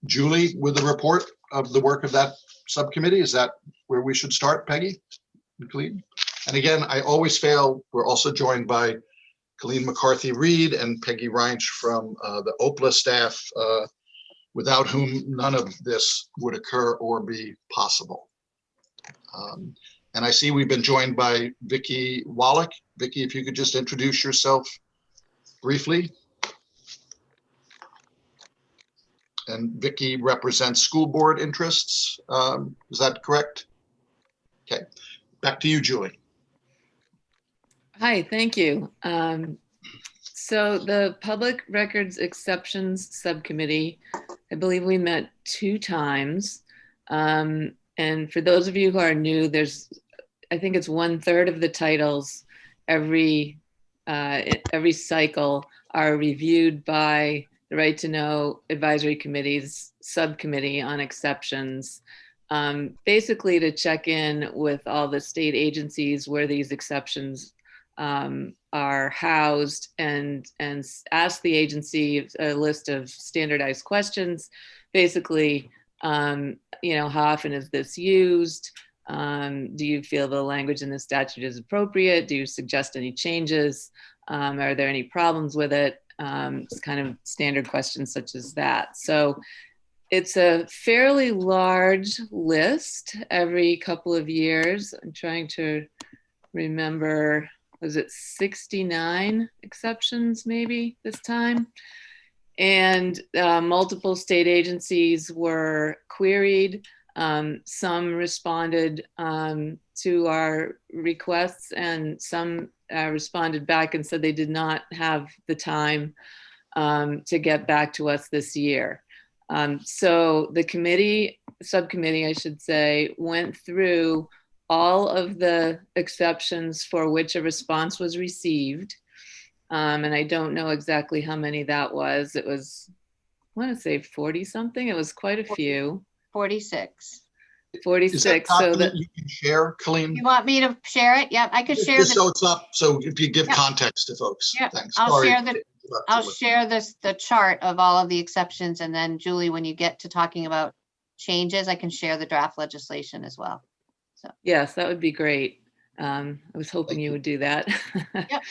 Julie with the report of the work of that subcommittee. Is that where we should start, Peggy? And again, I always fail. We're also joined by Colleen McCarthy-Reed and Peggy Reinsch from the OPLA staff, without whom none of this would occur or be possible. And I see we've been joined by Vicki Wallach. Vicki, if you could just introduce yourself briefly. And Vicki represents school board interests. Is that correct? Okay, back to you, Julie. Hi, thank you. So the Public Records Exceptions Subcommittee, I believe we met 2 times. And for those of you who are new, I think it's 1/3 of the titles every cycle are reviewed by the Right to Know Advisory Committee's subcommittee on exceptions, basically to check in with all the state agencies where these exceptions are housed and ask the agency a list of standardized questions. Basically, how often is this used? Do you feel the language in the statute is appropriate? Do you suggest any changes? Are there any problems with it? It's kind of standard questions such as that. So it's a fairly large list every couple of years. I'm trying to remember, was it 69 exceptions maybe this time? And multiple state agencies were queried. Some responded to our requests, and some responded back and said they did not have the time to get back to us this year. So the subcommittee, I should say, went through all of the exceptions for which a response was received. And I don't know exactly how many that was. It was, I want to say 40 something. It was quite a few. 46. 46. Is that So that you can share, Colleen? You want me to share it? Yep, I could share Just this. so it's up, so if you give context to folks. Yep, Thanks. I'll Sorry share to the interrupt I'll you. share the chart of all of the exceptions, and then Julie, when you get to talking about changes, I can share the draft legislation as well. So yes, that would be great. I was hoping you would do that. Yep.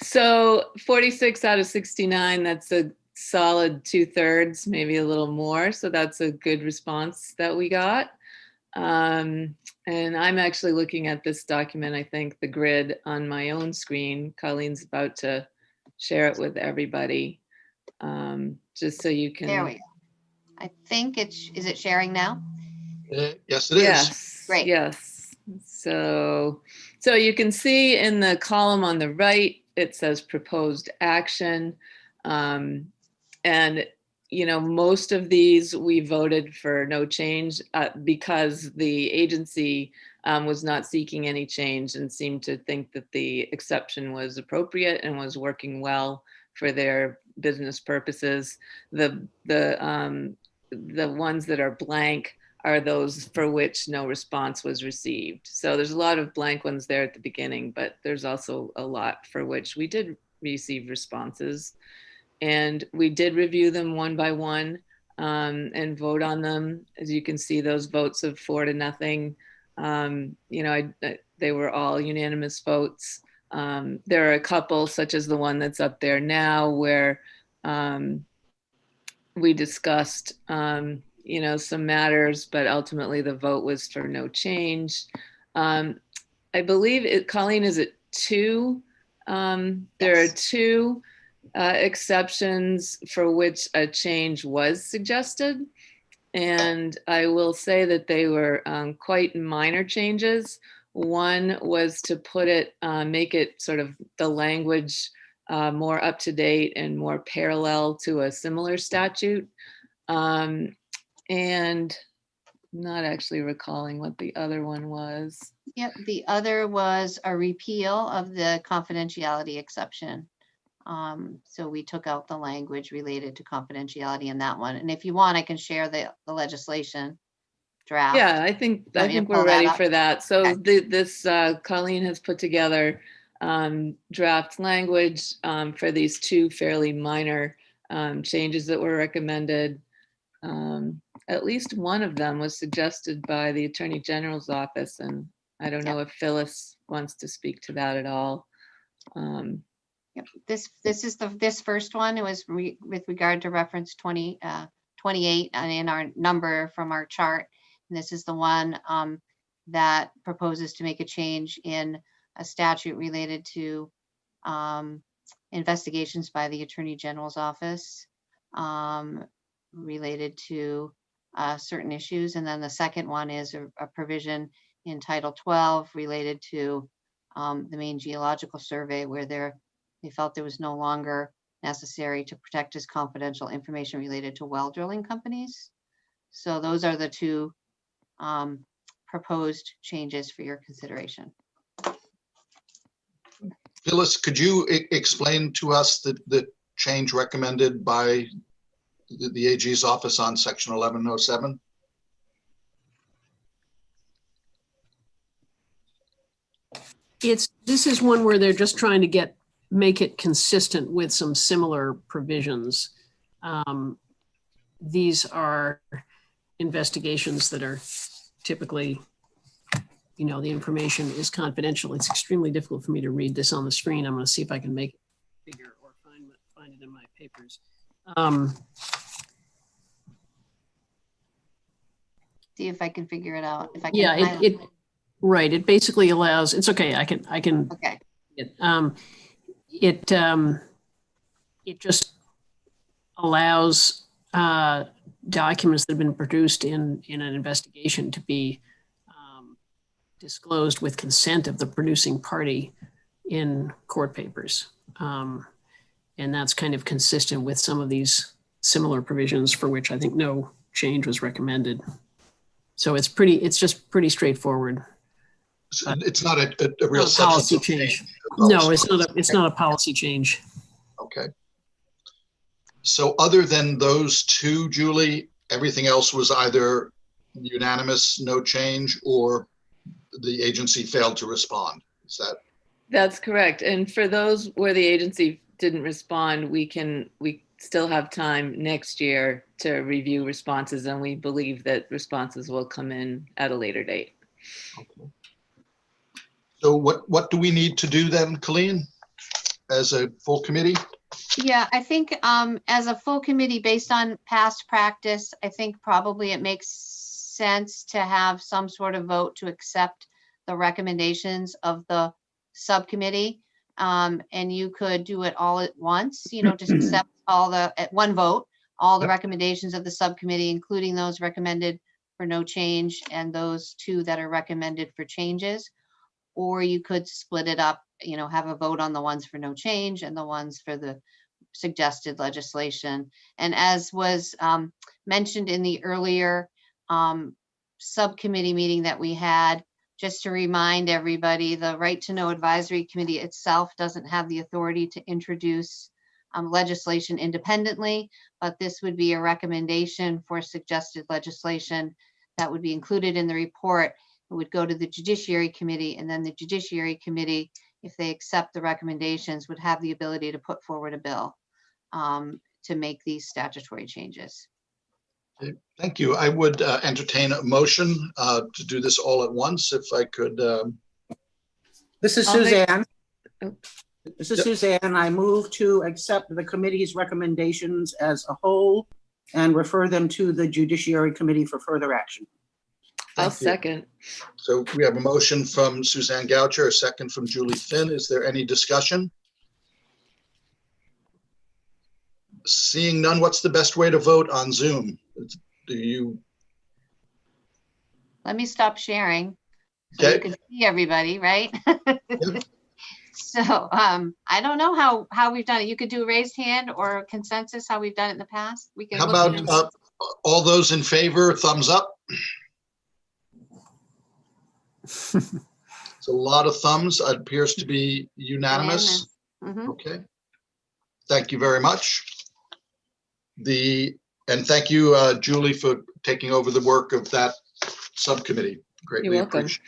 So 46 out of 69, that's a solid 2/3, maybe a little more. So that's a good response that we got. And I'm actually looking at this document, I think the grid on my own screen. Colleen's about to share it with everybody, just so you can. There we go. I think is it sharing now? Yes, it is. Yes. Great. Yes. So you can see in the column on the right, it says proposed action. And, most of these we voted for no change because the agency was not seeking any change and seemed to think that the exception was appropriate and was working well for their business purposes. The ones that are blank are those for which no response was received. So there's a lot of blank ones there at the beginning, but there's also a lot for which we did receive responses. And we did review them one by one and vote on them. As you can see, those votes of 4-0. They were all unanimous votes. There are a couple, such as the one that's up there now, where we discussed, some matters, but ultimately the vote was for no change. I believe Colleen, is it 2? There are 2 exceptions for which a change was suggested. And I will say that they were quite minor changes. One was to make it sort of the language more up to date and more parallel to a similar statute. And not actually recalling what the other one was. Yep, the other was a repeal of the confidentiality exception. So we took out the language related to confidentiality in that one. And if you want, I can share the legislation draft. Yeah, I think we're ready for that. So this Colleen has put together draft language for these 2 fairly minor changes that were recommended. At least one of them was suggested by the Attorney General's office, and I don't know if Phyllis wants to speak to that at all. Yep. This first one, it was with regard to reference 28 and in our number from our chart. And this is the one that proposes to make a change in a statute related to investigations by the Attorney General's office related to certain issues. And then the second one is a provision in Title 12 related to the Maine Geological Survey, where they felt there was no longer necessary to protect as confidential information related to well drilling companies. So those are the 2 proposed changes for your consideration. Phyllis, could you explain to us the change recommended by the AG's office on section 1107? This is one where they're just trying to make it consistent with some similar provisions. These are investigations that are typically, the information is confidential. It's extremely difficult for me to read this on the screen. I'm going to see if I can make it bigger or find it in my papers. See if I can figure it out. If I can. Yeah, right. It basically allows. It's okay. I can. Okay. It just allows documents that have been produced in an investigation to be disclosed with consent of the producing party in court papers. And that's kind of consistent with some of these similar provisions for which I think no change was recommended. So it's just pretty straightforward. It's not a real policy change. No, it's not a policy change. Okay. So other than those 2, Julie, everything else was either unanimous, no change, or the agency failed to respond. Is that? That's correct. And for those where the agency didn't respond, we still have time next year to review responses, and we believe that responses will come in at a later date. Okay. So what do we need to do then, Colleen, as a full committee? Yeah, I think as a full committee, based on past practice, I think probably it makes sense to have some sort of vote to accept the recommendations of the subcommittee. And you could do it all at once, just accept at one vote, all the recommendations of the subcommittee, including those recommended for no change and those 2 that are recommended for changes. Or you could split it up, have a vote on the ones for no change and the ones for the suggested legislation. And as was mentioned in the earlier subcommittee meeting that we had, just to remind everybody, the Right to Know Advisory Committee itself doesn't have the authority to introduce legislation independently, but this would be a recommendation for suggested legislation that would be included in the report. It would go to the Judiciary Committee, and then the Judiciary Committee, if they accept the recommendations, would have the ability to put forward a bill to make these statutory changes. Okay, thank you. I would entertain a motion to do this all at once, if I could. This is Suzanne. This is Suzanne. I move to accept the committee's recommendations as a whole and refer them to the Judiciary Committee for further action. I'll second. So we have a motion from Suzanne Goucher, a second from Julie Finn. Is there any discussion? Seeing none, what's the best way to vote on Zoom? Do you? Let me stop sharing so you can see everybody, right? So I don't know how we've done it. You could do a raised hand or consensus, how we've done it in the past. We can. How about all those in favor, thumbs up? It's a lot of thumbs. It appears to be unanimous. Okay. Thank you very much. And thank you, Julie, for taking over the work of that subcommittee. Greatly appreciate.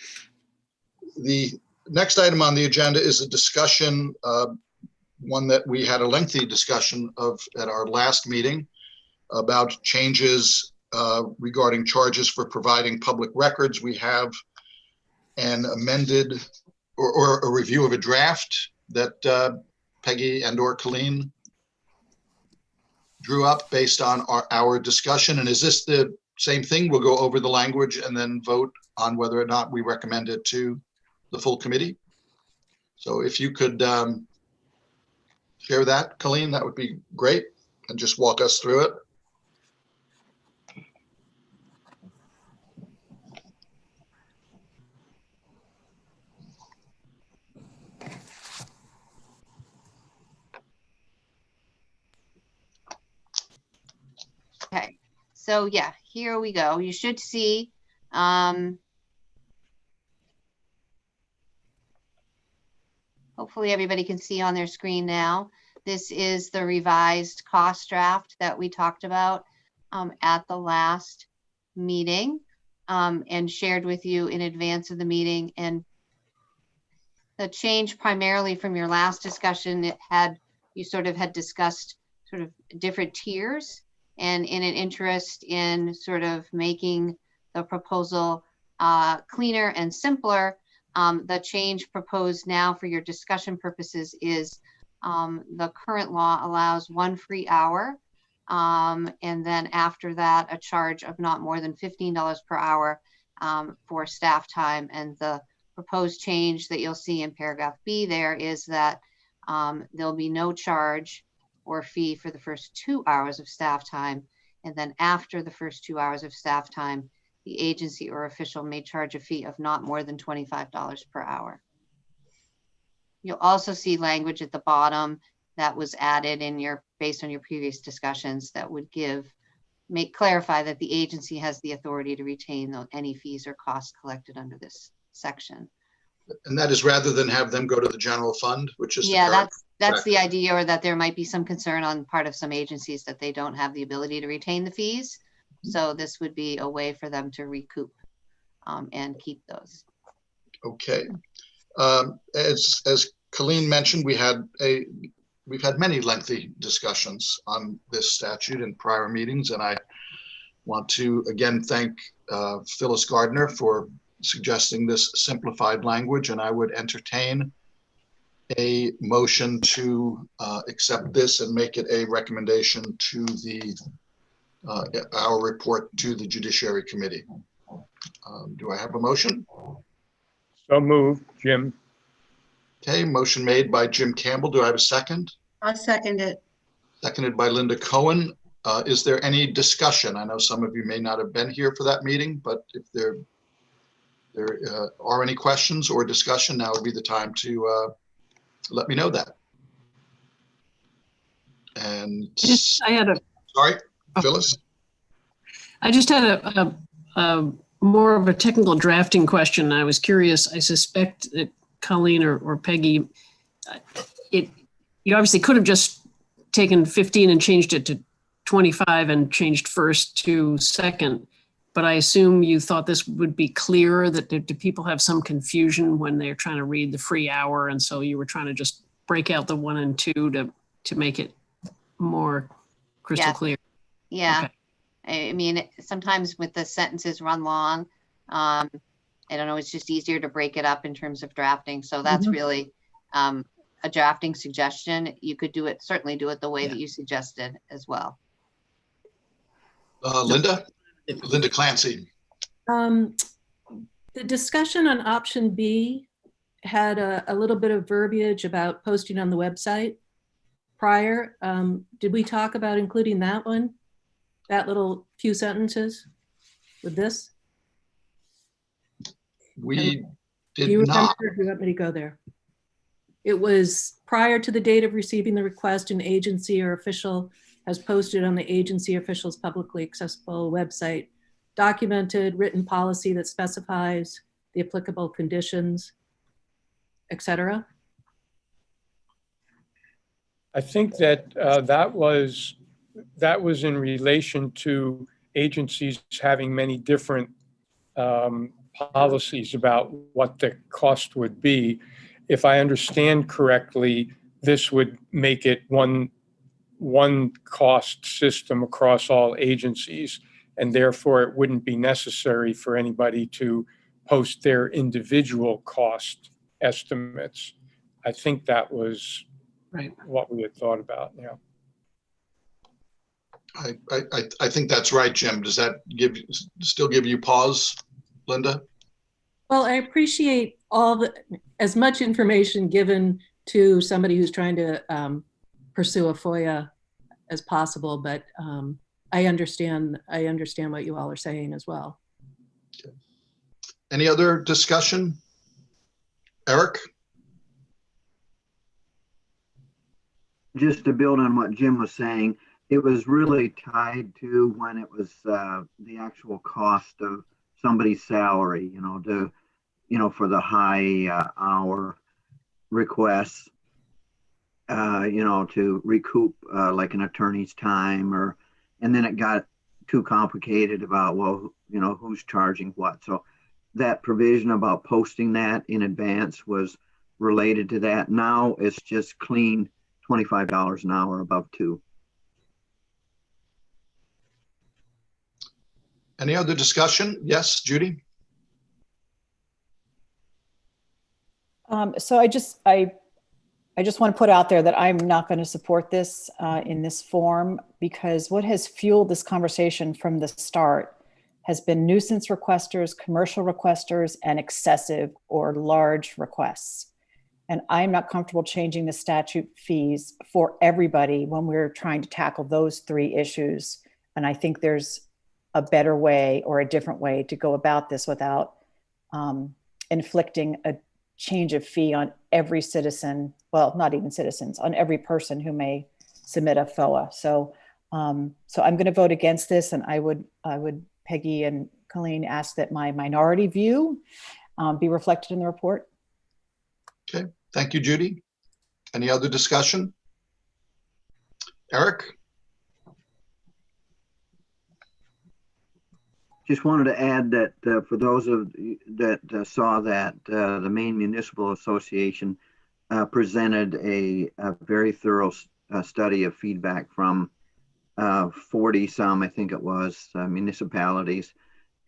The next item on the agenda is a discussion, one that we had a lengthy discussion of at our last meeting, about changes regarding charges for providing public records. We have an amended or a review of a draft that Peggy and/or Colleen drew up based on our discussion. And is this the same thing? We'll go over the language and then vote on whether or not we recommend it to the full committee. So if you could share that, Colleen, that would be great, and just walk us through it. Okay, so yeah, here we go. You should see hopefully everybody can see on their screen now. This is the revised cost draft that we talked about at the last meeting and shared with you in advance of the meeting. And the change primarily from your last discussion, you sort of had discussed sort of different tiers, and in an interest in sort of making the proposal cleaner and simpler, the change proposed now for your discussion purposes is the current law allows 1 free hour, and then after that a charge of not more than $15 per hour for staff time. And the proposed change that you'll see in paragraph B there is that there'll be no charge or fee for the first 2 hours of staff time. And then after the first 2 hours of staff time, the agency or official may charge a fee of not more than $25 per hour. You'll also see language at the bottom that was added based on your previous discussions that would clarify that the agency has the authority to retain any fees or costs collected under this section. And that is rather than have them go to the general fund, which is that's the idea, or that there might be some concern on part of some agencies that they don't have the ability to retain the fees. So this would be a way for them to recoup and keep those. Okay. As Colleen mentioned, we've had many lengthy discussions on this statute in prior meetings, and I want to again thank Phyllis Gardner for suggesting this simplified language, and I would entertain a motion to accept this and make it a recommendation to our report to the Judiciary Committee. Do I have a motion? So moved, Jim. Okay, motion made by Jim Campbell. Do I have a second? I'll second it. Seconded by Linda Cohen. Is there any discussion? I know some of you may not have been here for that meeting, but if there are any questions or discussion, now would be the time to let me know that. And I had a sorry, Phyllis. I just had a more of a technical drafting question. I was curious. I suspect that Colleen or Peggy, you obviously could have just taken 15 and changed it to 25 and changed first to second. But I assume you thought this would be clearer, that do people have some confusion when they're trying to read the free hour? And so you were trying to just break out the 1 and 2 to make it more crystal clear. Yeah. Okay. I mean, sometimes with the sentences run long, I don't know, it's just easier to break it up in terms of drafting. So that's really a drafting suggestion. You could do it, certainly do it the way that you suggested as well. Linda Clancy. The discussion on option B had a little bit of verbiage about posting on the website prior. Did we talk about including that one? That little few sentences with this? We did do you not. Remember, do you want me to go there? It was prior to the date of receiving the request, an agency or official has posted on the agency official's publicly accessible website documented written policy that specifies the applicable conditions, etc. I think that that was in relation to agencies having many different policies about what the cost would be. If I understand correctly, this would make it one cost system across all agencies, and therefore it wouldn't be necessary for anybody to post their individual cost estimates. I think that was what we had thought about. Yeah. I think that's right, Jim. Does that still give you pause, Linda? Well, I appreciate as much information given to somebody who's trying to pursue a FOIA as possible, but I understand what you all are saying as well. Okay. Any other discussion? Eric? Just to build on what Jim was saying, it was really tied to when it was the actual cost of somebody's salary, for the high hour requests, to recoup like an attorney's time, and then it got too complicated about, well, who's charging what. So that provision about posting that in advance was related to that. Now it's just clean $25 an hour above 2. Any other discussion? Yes, Judy? So I just want to put out there that I'm not going to support this in this form, because what has fueled this conversation from the start has been nuisance requesters, commercial requesters, and excessive or large requests. And I'm not comfortable changing the statute fees for everybody when we're trying to tackle those 3 issues. And I think there's a better way or a different way to go about this without inflicting a change of fee on every citizen, well, not even citizens, on every person who may submit a FOA. So I'm going to vote against this, and I would, Peggy and Colleen, ask that my minority view be reflected in the report. Okay, thank you, Judy. Any other discussion? Eric? Just wanted to add that for those of that saw that, the Maine Municipal Association presented a very thorough study of feedback from 40 some, I think it was, municipalities.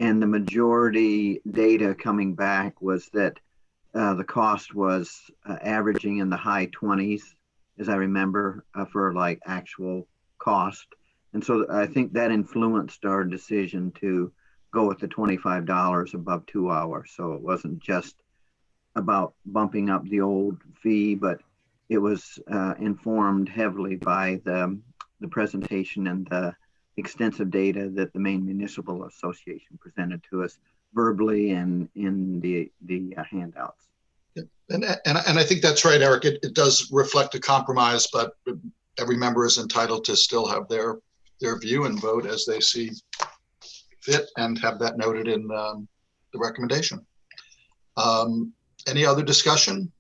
And the majority data coming back was that the cost was averaging in the high 20s, as I remember, for like actual cost. And so I think that influenced our decision to go with the $25 above 2 hours. So it wasn't just about bumping up the old fee, but it was informed heavily by the presentation and the extensive data that the Maine Municipal Association presented to us verbally and in the handouts. And I think that's right, Eric. It does reflect a compromise, but every member is entitled to still have their view and vote as they see fit, and have that noted in the recommendation. Any other discussion?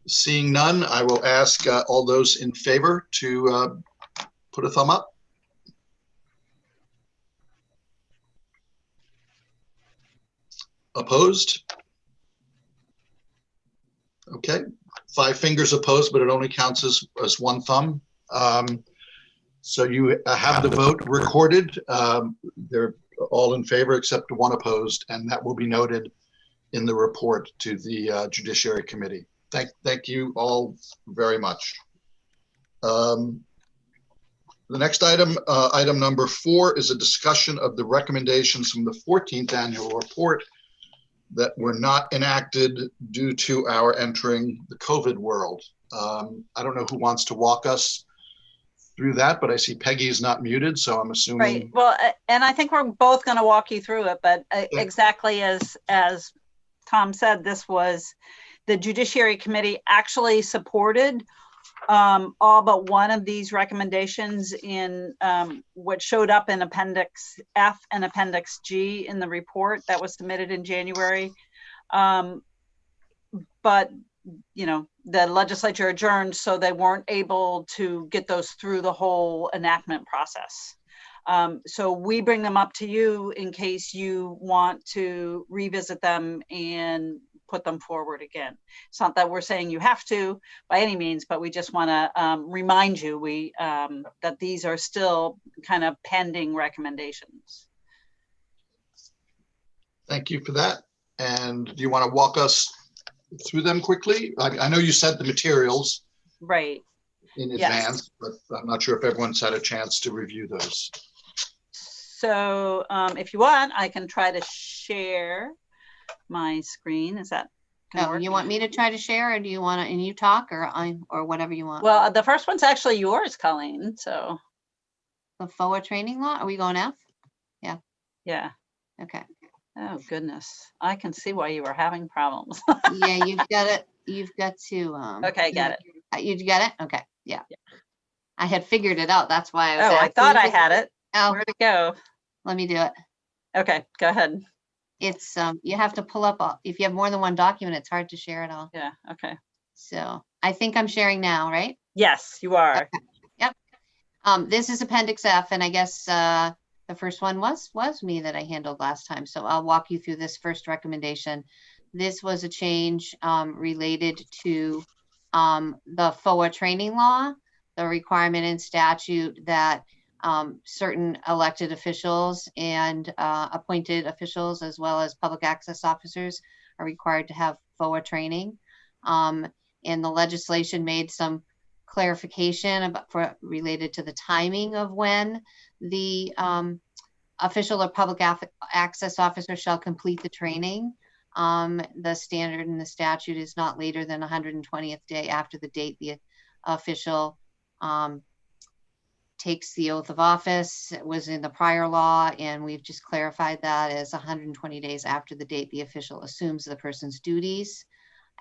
Seeing none, I will ask all those in favor to put a thumb up. Opposed? Okay, 5 fingers opposed, but it only counts as 1 thumb. So you have the vote recorded. They're all in favor except 1 opposed, and that will be noted in the report to the Judiciary Committee. Thank you all very much. The next item, item number 4, is a discussion of the recommendations from the 14th annual report that were not enacted due to our entering the COVID world. I don't know who wants to walk us through that, but I see Peggy's not muted, so I'm assuming. Right. Well, and I think we're both going to walk you through it, but exactly as Tom said, this was the Judiciary Committee actually supported all but one of these recommendations in what showed up in Appendix F and Appendix G in the report that was submitted in January. But, you know, the legislature adjourned, so they weren't able to get those through the whole enactment process. So we bring them up to you in case you want to revisit them and put them forward again. It's not that we're saying you have to by any means, but we just want to remind you that these are still kind of pending recommendations. Thank you for that. And do you want to walk us through them quickly? I know you sent the materials right in advance, but I'm not sure if everyone's had a chance to review those. So if you want, I can try to share my screen. Is that Oh, you want me to try to share, or do you want to, and you talk, or whatever you want? Well, the first one's actually yours, Colleen. So the FOA training law. Are we going F? Yeah. Yeah. Okay. Oh goodness, I can see why you were having problems. Yeah, you've got it. You've got to. Okay, got it. You got it. Okay. Yeah. I had figured it out. That's why I was. Oh, I thought I had it. Oh, where'd it go? Let me do it. Okay, go ahead. It's you have to pull up if you have more than one document, it's hard to share it all. Yeah. Okay. So I think I'm sharing now, right? Yes, you are. Okay. Yep. This is Appendix F, and I guess the first one was me that I handled last time. So I'll walk you through this first recommendation. This was a change related to the FOA training law, the requirement in statute that certain elected officials and appointed officials, as well as public access officers, are required to have FOA training. And the legislation made some clarification related to the timing of when the official or public access officer shall complete the training. The standard in the statute is not later than 120th day after the date the official takes the oath of office. It was in the prior law, and we've just clarified that as 120 days after the date the official assumes the person's duties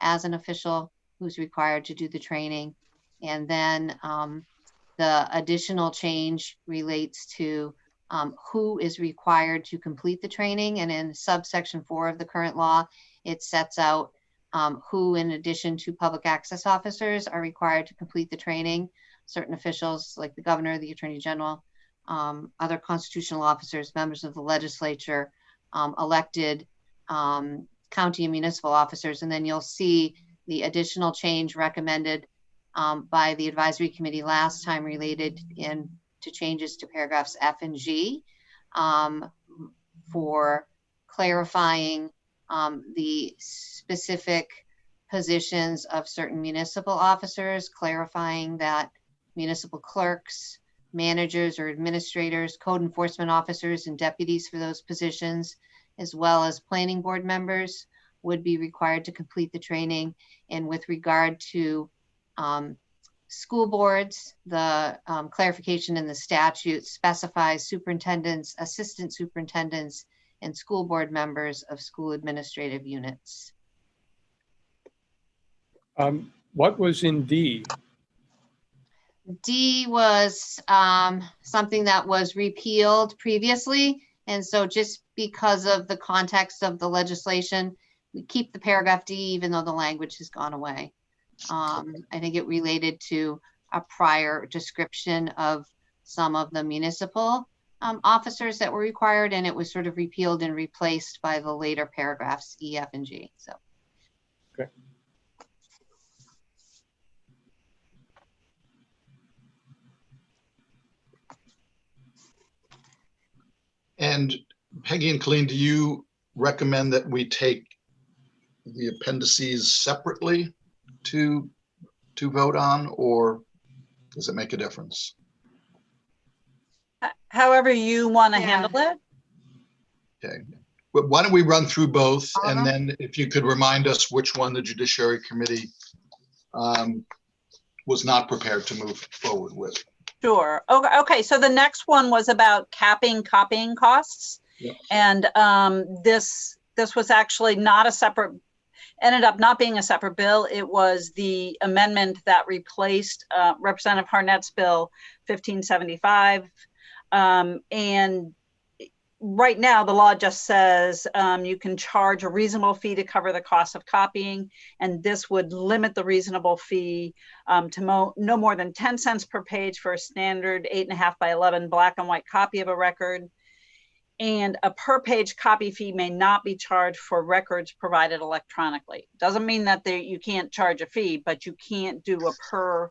as an official who's required to do the training. And then the additional change relates to who is required to complete the training. And in subsection 4 of the current law, it sets out who, in addition to public access officers, are required to complete the training. Certain officials like the governor, the attorney general, other constitutional officers, members of the legislature, elected county and municipal officers. And then you'll see the additional change recommended by the advisory committee last time related to changes to paragraphs F and G. for clarifying the specific positions of certain municipal officers, clarifying that municipal clerks, managers or administrators, code enforcement officers, and deputies for those positions, as well as planning board members, would be required to complete the training. And with regard to school boards, the clarification in the statute specifies superintendents, assistant superintendents, and school board members of school administrative units. What was in D? D was something that was repealed previously. And so just because of the context of the legislation, we keep the paragraph D, even though the language has gone away. I think it related to a prior description of some of the municipal officers that were required, and it was sort of repealed and replaced by the later paragraphs E, F, and G. So. Okay. And Peggy and Colleen, do you recommend that we take the appendices separately to vote on, or does it make a difference? However you want to handle it. Okay, but why don't we run through both, and then if you could remind us which one the Judiciary Committee was not prepared to move forward with. Sure. Okay. So the next one was about capping copying costs. Yep. And this was actually not a separate, ended up not being a separate bill. It was the amendment that replaced Representative Harnett's bill 1575. And right now the law just says you can charge a reasonable fee to cover the cost of copying, and this would limit the reasonable fee to no more than 10 cents per page for a standard 8.5 by 11 black and white copy of a record. And a per page copy fee may not be charged for records provided electronically. Doesn't mean that you can't charge a fee, but you can't do a per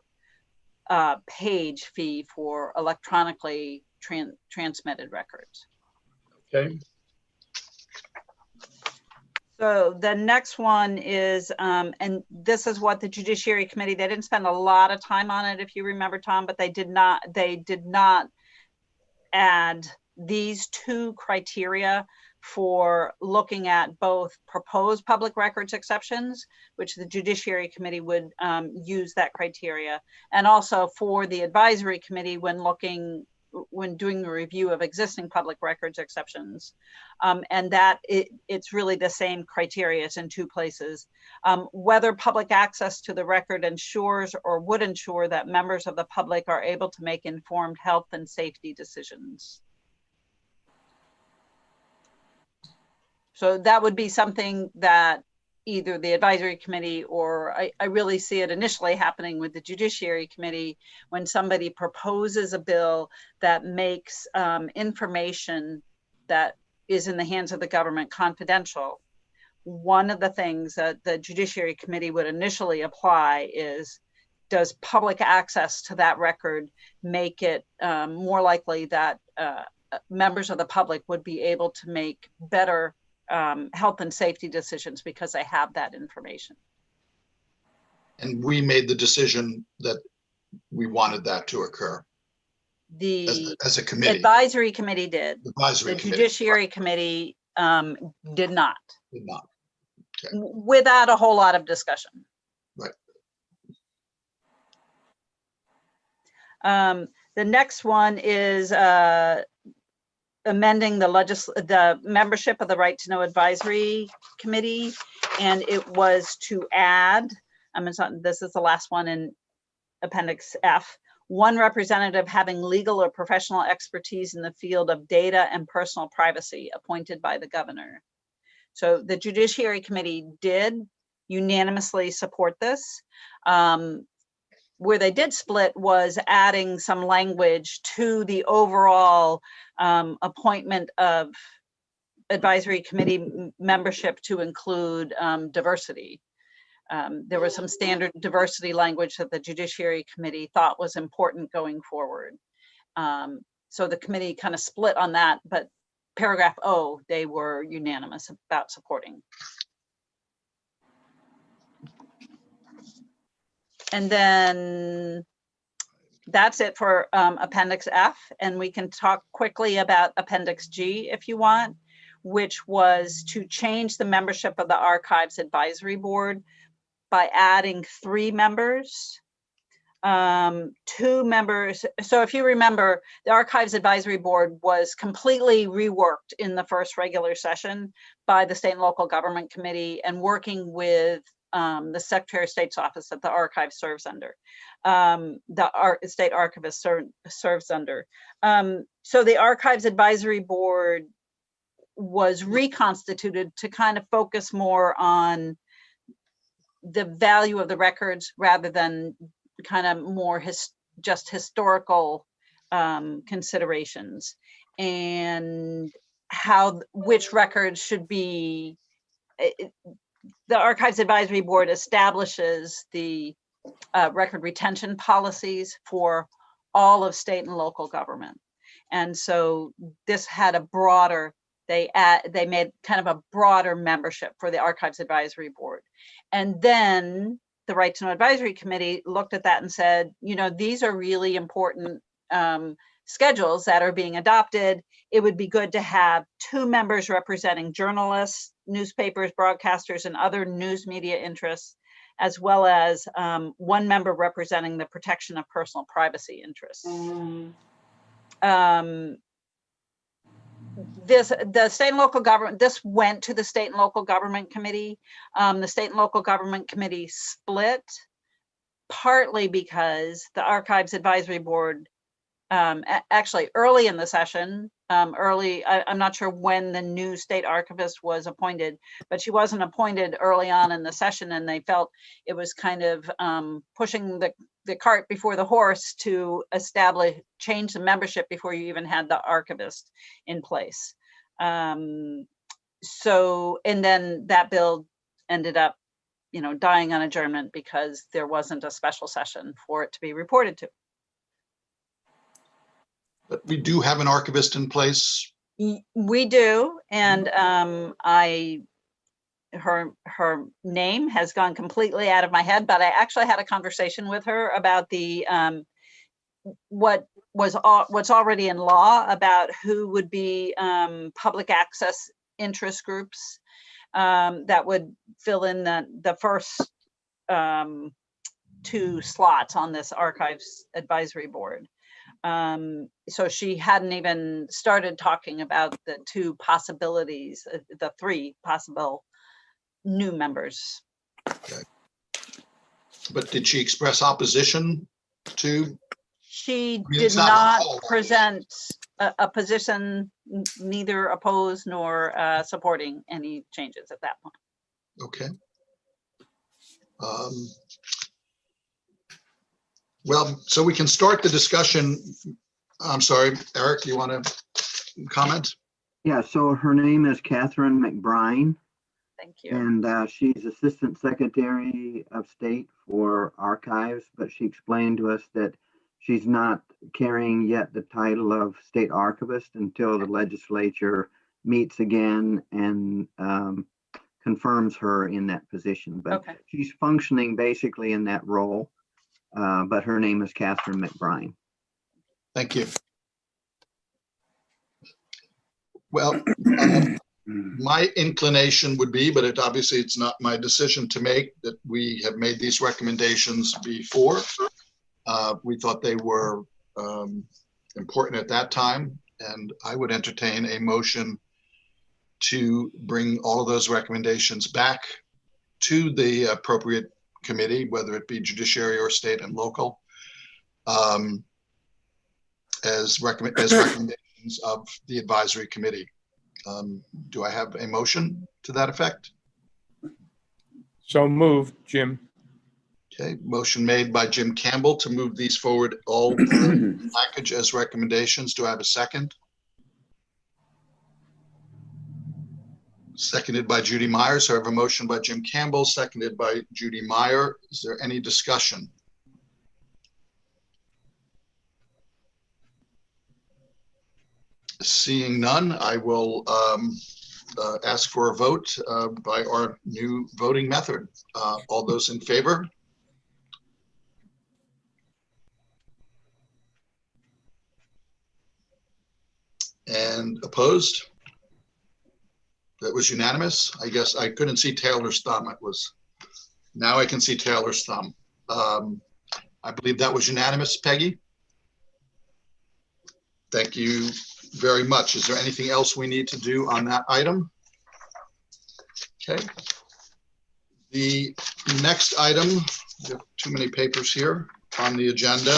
page fee for electronically transmitted records. Okay. So the next one is, and this is what the Judiciary Committee, they didn't spend a lot of time on it, if you remember, Tom, but they did not add these two criteria for looking at both proposed public records exceptions, which the Judiciary Committee would use that criteria, and also for the Advisory Committee when doing the review of existing public records exceptions. And that it's really the same criteria. It's in two places. Whether public access to the record ensures or would ensure that members of the public are able to make informed health and safety decisions. So that would be something that either the Advisory Committee, or I really see it initially happening with the Judiciary Committee, when somebody proposes a bill that makes information that is in the hands of the government confidential. One of the things that the Judiciary Committee would initially apply is, does public access to that record make it more likely that members of the public would be able to make better health and safety decisions because they have that information? And we made the decision that we wanted that to occur. As a committee. Advisory Committee did. Advisory the Committee. Judiciary Committee did not. Did not. Okay. Without a whole lot of discussion. Right. The next one is amending the membership of the Right to Know Advisory Committee, and it was to add, this is the last one in Appendix F, one representative having legal or professional expertise in the field of data and personal privacy appointed by the governor. So the Judiciary Committee did unanimously support this. Where they did split was adding some language to the overall appointment of Advisory Committee membership to include diversity. There was some standard diversity language that the Judiciary Committee thought was important going forward. So the committee kind of split on that, but paragraph O, they were unanimous about supporting. And then that's it for Appendix F, and we can talk quickly about Appendix G if you want, which was to change the membership of the Archives Advisory Board by adding 3 members. 2 members. So if you remember, the Archives Advisory Board was completely reworked in the first regular session by the State and Local Government Committee and working with the Secretary of State's office that the archive serves under, the state archivist serves under. So the Archives Advisory Board was reconstituted to kind of focus more on the value of the records rather than kind of more just historical considerations, and which records should be. The Archives Advisory Board establishes the record retention policies for all of state and local government. And so this had a broader, they made kind of a broader membership for the Archives Advisory Board. And then the Right to Know Advisory Committee looked at that and said, you know, these are really important schedules that are being adopted. It would be good to have 2 members representing journalists, newspapers, broadcasters, and other news media interests, as well as 1 member representing the protection of personal privacy interests. The state and local government, this went to the State and Local Government Committee. The State and Local Government Committee split, partly because the Archives Advisory Board, actually early in the session, I'm not sure when the new state archivist was appointed, but she wasn't appointed early on in the session, and they felt it was kind of pushing the cart before the horse to change the membership before you even had the archivist in place. So, and then that bill ended up, you know, dying on adjournment because there wasn't a special session for it to be reported to. But we do have an archivist in place. We do, and her name has gone completely out of my head, but I actually had a conversation with her about the what's already in law about who would be public access interest groups that would fill in the first 2 slots on this Archives Advisory Board. So she hadn't even started talking about the 2 possibilities, the 3 possible new members. Okay. But did she express opposition to? She did not present a position, neither opposed nor supporting any changes at that point. Okay. Well, so we can start the discussion. I'm sorry, Eric, you want to comment? Yeah, so her name is Catherine McBride. Thank you. And she's Assistant Secretary of State for Archives, but she explained to us that she's not carrying yet the title of State Archivist until the legislature meets again and confirms her in that position. But she's functioning basically in that role. But her name is Catherine McBride. Thank you. Well, my inclination would be, but obviously it's not my decision to make, that we have made these recommendations before. We thought they were important at that time, and I would entertain a motion to bring all of those recommendations back to the appropriate committee, whether it be judiciary or state and local, as recommendations of the advisory committee. Do I have a motion to that effect? So moved, Jim. Okay, motion made by Jim Campbell to move these forward all package as recommendations. Do I have a second? Seconded by Judy Meyer. So I have a motion by Jim Campbell, seconded by Judy Meyer. Is there any discussion? Seeing none, I will ask for a vote by our new voting method. All those in favor? And opposed? That was unanimous. I guess I couldn't see Taylor's thumb. It was, now I can see Taylor's thumb. I believe that was unanimous, Peggy. Thank you very much. Is there anything else we need to do on that item? Okay. The next item, we have too many papers here on the agenda,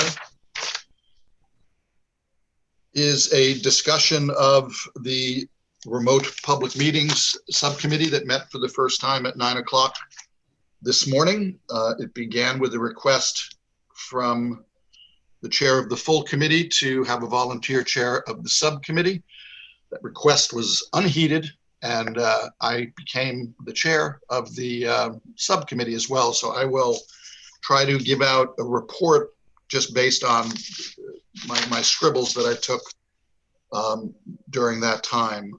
is a discussion of the remote public meetings subcommittee that met for the first time at 9 o'clock this morning. It began with a request from the chair of the full committee to have a volunteer chair of the subcommittee. That request was unheeded, and I became the chair of the subcommittee as well. So I will try to give out a report just based on my scribbles that I took during that time.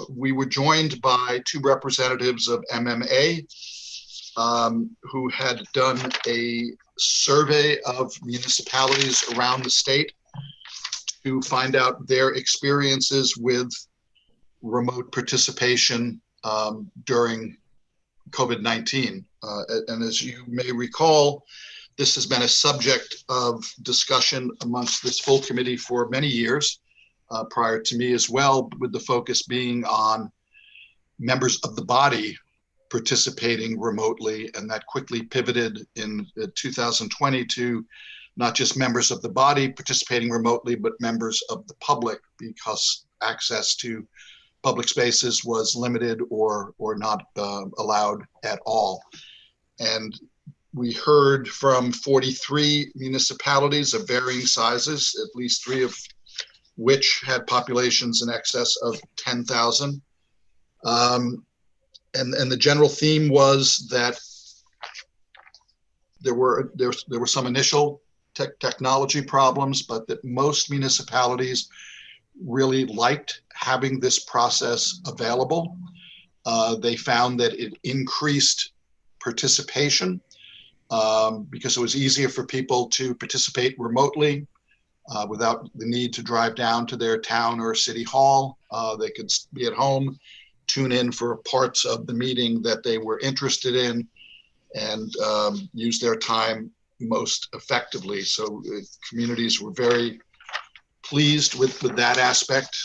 We were joined by two representatives of MMA who had done a survey of municipalities around the state to find out their experiences with remote participation during COVID-19. And as you may recall, this has been a subject of discussion amongst this full committee for many years, prior to me as well, with the focus being on members of the body participating remotely, and that quickly pivoted in 2020 to not just members of the body participating remotely, but members of the public, because access to public spaces was limited or not allowed at all. And we heard from 43 municipalities of varying sizes, at least 3 of which had populations in excess of 10,000. And the general theme was that there were some initial technology problems, but that most municipalities really liked having this process available. They found that it increased participation because it was easier for people to participate remotely without the need to drive down to their town or city hall. They could be at home, tune in for parts of the meeting that they were interested in, and use their time most effectively. So communities were very pleased with that aspect.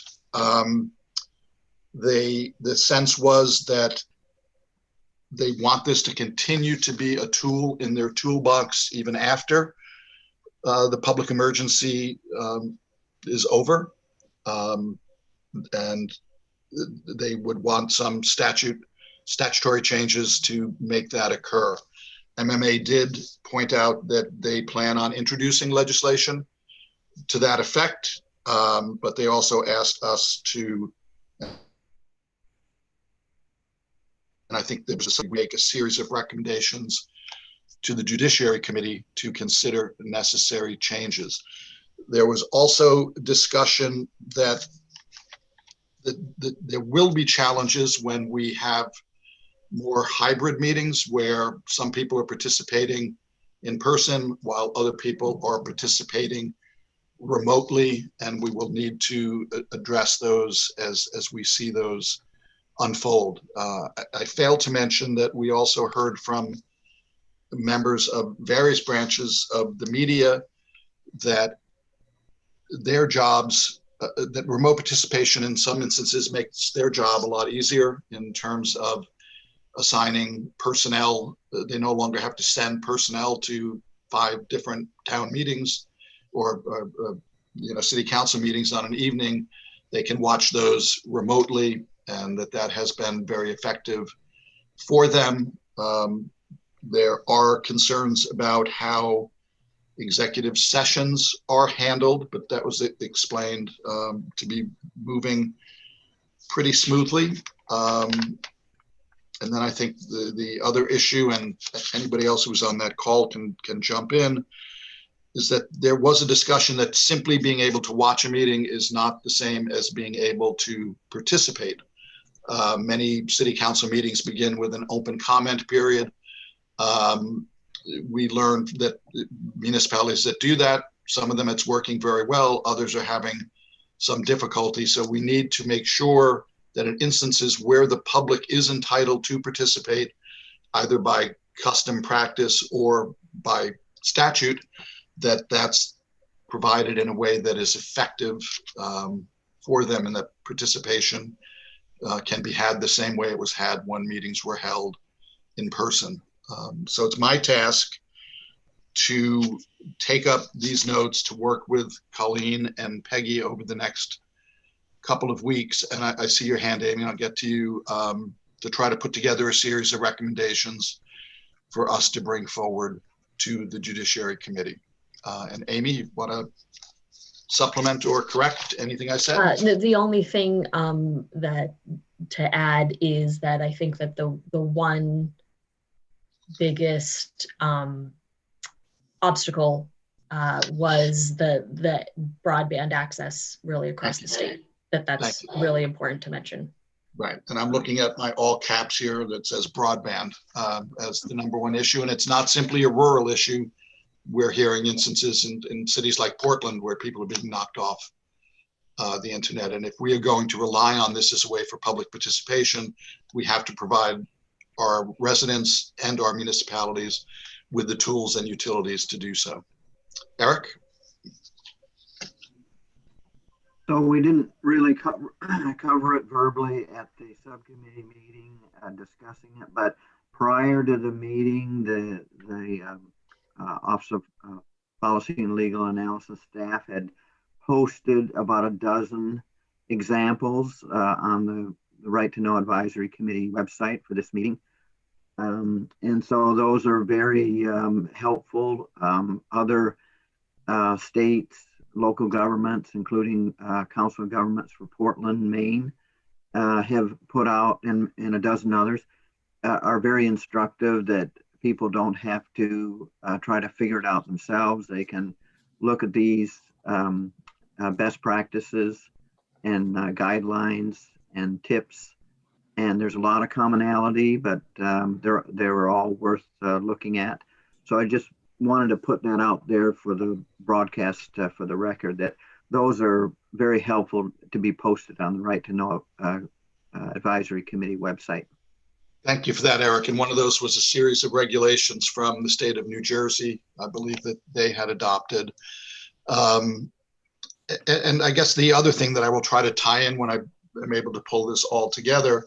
The sense was that they want this to continue to be a tool in their toolbox even after the public emergency is over. And they would want some statutory changes to make that occur. MMA did point out that they plan on introducing legislation to that effect, but they also asked us to, and I think there was make a series of recommendations to the Judiciary Committee to consider necessary changes. There was also discussion that there will be challenges when we have more hybrid meetings where some people are participating in person while other people are participating remotely, and we will need to address those as we see those unfold. I failed to mention that we also heard from members of various branches of the media that their jobs, that remote participation in some instances makes their job a lot easier in terms of assigning personnel. They no longer have to send personnel to 5 different town meetings or city council meetings on an evening. They can watch those remotely, and that has been very effective for them. There are concerns about how executive sessions are handled, but that was explained to be moving pretty smoothly. And then I think the other issue, and anybody else who's on that call can jump in, is that there was a discussion that simply being able to watch a meeting is not the same as being able to participate. Many city council meetings begin with an open comment period. We learned that municipalities that do that, some of them it's working very well, others are having some difficulty. So we need to make sure that in instances where the public is entitled to participate, either by custom practice or by statute, that that's provided in a way that is effective for them, and that participation can be had the same way it was had when meetings were held in person. So it's my task to take up these notes, to work with Colleen and Peggy over the next couple of weeks. And I see your hand, Amy, I'll get to you, to try to put together a series of recommendations for us to bring forward to the Judiciary Committee. And Amy, you want to supplement or correct anything I said? The only thing that to add is that I think that the one biggest obstacle was the broadband access really across the state. That's really important to mention. Right, and I'm looking at my all caps here that says broadband as the #1 issue, and it's not simply a rural issue. We're hearing instances in cities like Portland where people are being knocked off the internet. And if we are going to rely on this as a way for public participation, we have to provide our residents and our municipalities with the tools and utilities to do so. Eric? So we didn't really cover it verbally at the subcommittee meeting discussing it, but prior to the meeting, the Office of Policy and Legal Analysis staff had posted about a dozen examples on the Right to Know Advisory Committee website for this meeting. And so those are very helpful. Other states, local governments, including Council of Governments for Portland, Maine, have put out, and a dozen others, are very instructive, that people don't have to try to figure it out themselves. They can look at these best practices and guidelines and tips, and there's a lot of commonality, but they're all worth looking at. So I just wanted to put that out there for the broadcast, for the record, that those are very helpful to be posted on the Right to Know Advisory Committee website. Thank you for that, Eric. And one of those was a series of regulations from the state of New Jersey, I believe, that they had adopted. And I guess the other thing that I will try to tie in when I am able to pull this all together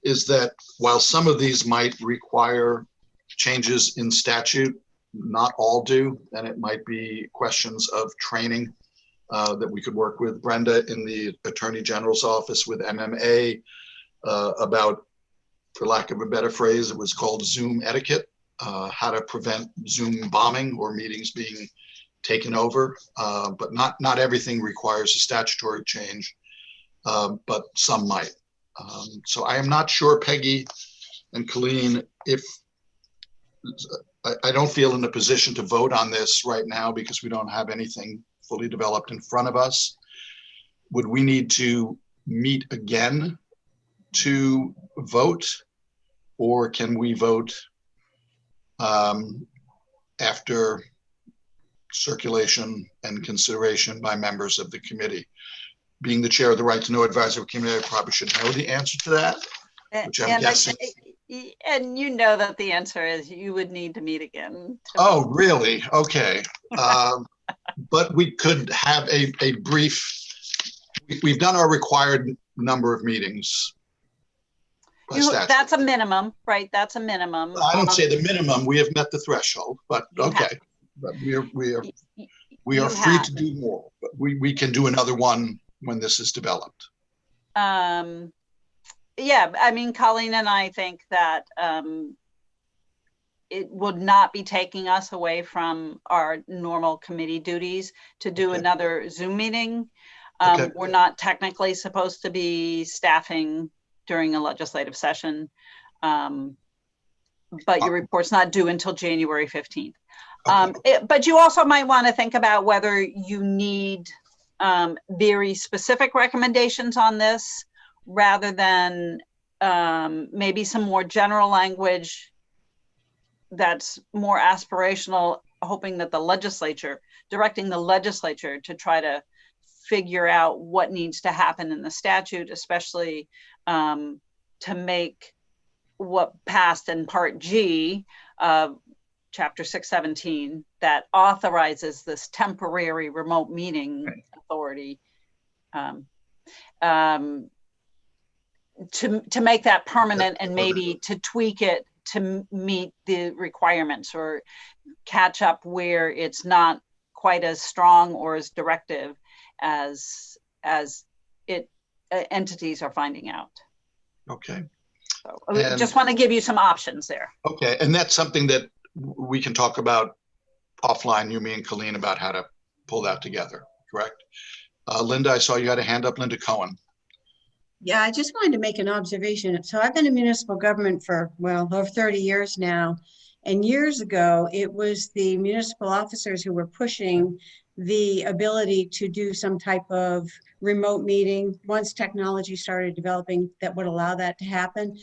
is that while some of these might require changes in statute, not all do, and it might be questions of training that we could work with Brenda in the Attorney General's office with MMA about, for lack of a better phrase, it was called Zoom etiquette, how to prevent Zoom bombing or meetings being taken over. But not everything requires a statutory change, but some might. So I am not sure, Peggy and Colleen, if I don't feel in a position to vote on this right now because we don't have anything fully developed in front of us. Would we need to meet again to vote, or can we vote after circulation and consideration by members of the committee? Being the chair of the Right to Know Advisory Committee, I probably should know the answer to that, which I'm guessing. And you know that the answer is you would need to meet again. Oh, really? Okay. But we could have a brief, we've done our required number of meetings. That's a minimum, right? That's a minimum. I don't say the minimum, we have met the threshold, but okay. But we are free to do more, but we can do another one when this is developed. Yeah, I mean, Colleen and I think that it would not be taking us away from our normal committee duties to do another Zoom meeting. We're not technically supposed to be staffing during a legislative session, but your report's not due until January 15th. But you also might want to think about whether you need very specific recommendations on this rather than maybe some more general language that's more aspirational, hoping that the legislature, directing the legislature to try to figure out what needs to happen in the statute, especially to make what passed in Part G of Chapter 617 that authorizes this temporary remote meeting authority to make that permanent and maybe to tweak it to meet the requirements or catch up where it's not quite as strong or as directive as entities are finding out. Okay. So I just want to give you some options there. Okay, and that's something that we can talk about offline, you, me, and Colleen, about how to pull that together, correct? Linda, I saw you had a hand up. Linda Cohen. Yeah, I just wanted to make an observation. So I've been in municipal government for, well, over 30 years now. And years ago, it was the municipal officers who were pushing the ability to do some type of remote meeting once technology started developing that would allow that to happen.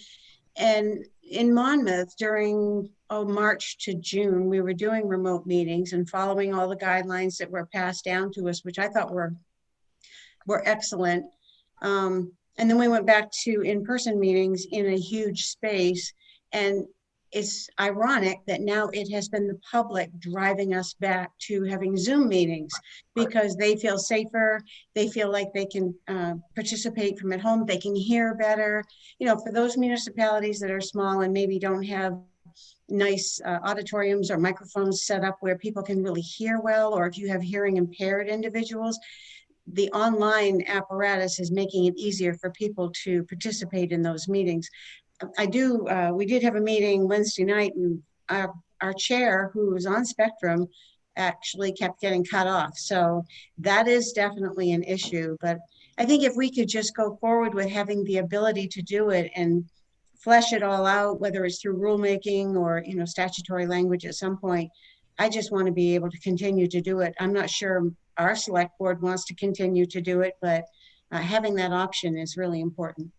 And in Monmouth, during March to June, we were doing remote meetings and following all the guidelines that were passed down to us, which I thought were excellent. And then we went back to in-person meetings in a huge space. And it's ironic that now it has been the public driving us back to having Zoom meetings because they feel safer. They feel like they can participate from at home. They can hear better. You know, for those municipalities that are small and maybe don't have nice auditoriums or microphones set up where people can really hear well, or if you have hearing impaired individuals, the online apparatus is making it easier for people to participate in those meetings. We did have a meeting Wednesday night, and our chair, who was on Spectrum, actually kept getting cut off. So that is definitely an issue. But I think if we could just go forward with having the ability to do it and flesh it all out, whether it's through rulemaking or, you know, statutory language at some point, I just want to be able to continue to do it. I'm not sure our select board wants to continue to do it, but having that option is really important.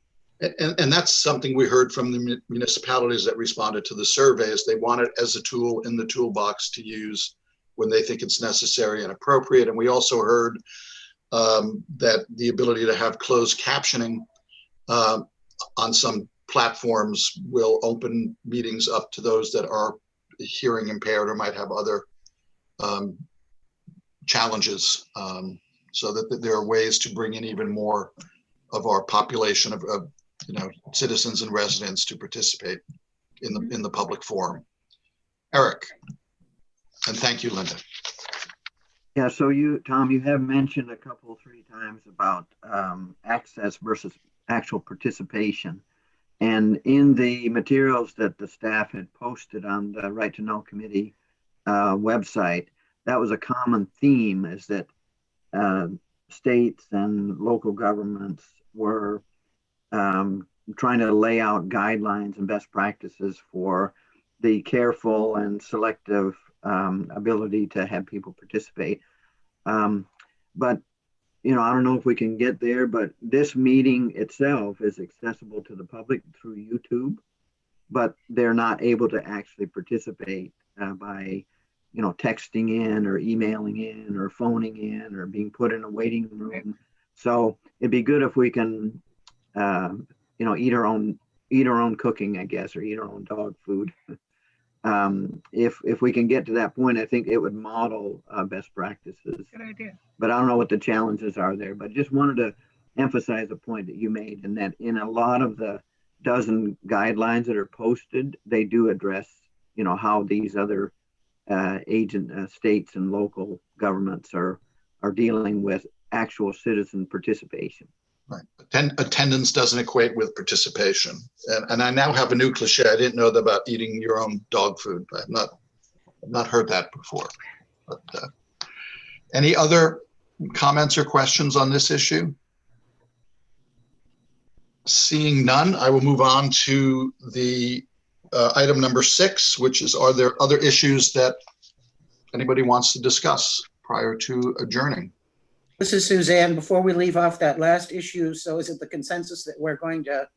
And that's something we heard from the municipalities that responded to the surveys. They want it as a tool in the toolbox to use when they think it's necessary and appropriate. And we also heard that the ability to have closed captioning on some platforms will open meetings up to those that are hearing impaired or might have other challenges, so that there are ways to bring in even more of our population of citizens and residents to participate in the public forum. Eric, and thank you, Linda. Yeah, so Tom, you have mentioned a couple, 3 times about access versus actual participation. And in the materials that the staff had posted on the Right to Know Committee website, that was a common theme, is that states and local governments were trying to lay out guidelines and best practices for the careful and selective ability to have people participate. But, you know, I don't know if we can get there, but this meeting itself is accessible to the public through YouTube, but they're not able to actually participate by, you know, texting in or emailing in or phoning in or being put in a waiting room. So it'd be good if we can, you know, eat our own cooking, I guess, or eat our own dog food. If we can get to that point, I think it would model best practices. Good idea. But I don't know what the challenges are there. But just wanted to emphasize a point that you made, and that in a lot of the dozen guidelines that are posted, they do address, you know, how these other states and local governments are dealing with actual citizen participation. Right. Attendance doesn't equate with participation. And I now have a new cliche. I didn't know about eating your own dog food. I've not heard that before. But any other comments or questions on this issue? Seeing none, I will move on to the item number 6, which is, are there other issues that anybody wants to discuss prior to adjourning. This is Suzanne. Before we leave off that last issue, so is it the consensus that we're going to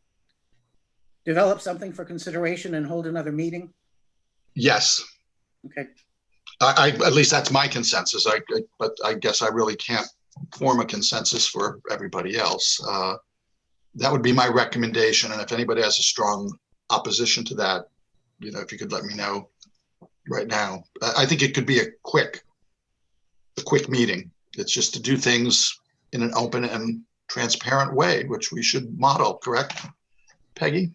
develop something for consideration and hold another meeting? Yes. Okay. At least that's my consensus. But I guess I really can't form a consensus for everybody else. That would be my recommendation. And if anybody has a strong opposition to that, if you could let me know right now. I think it could be a quick meeting. It's just to do things in an open and transparent way, which we should model, correct, Peggy?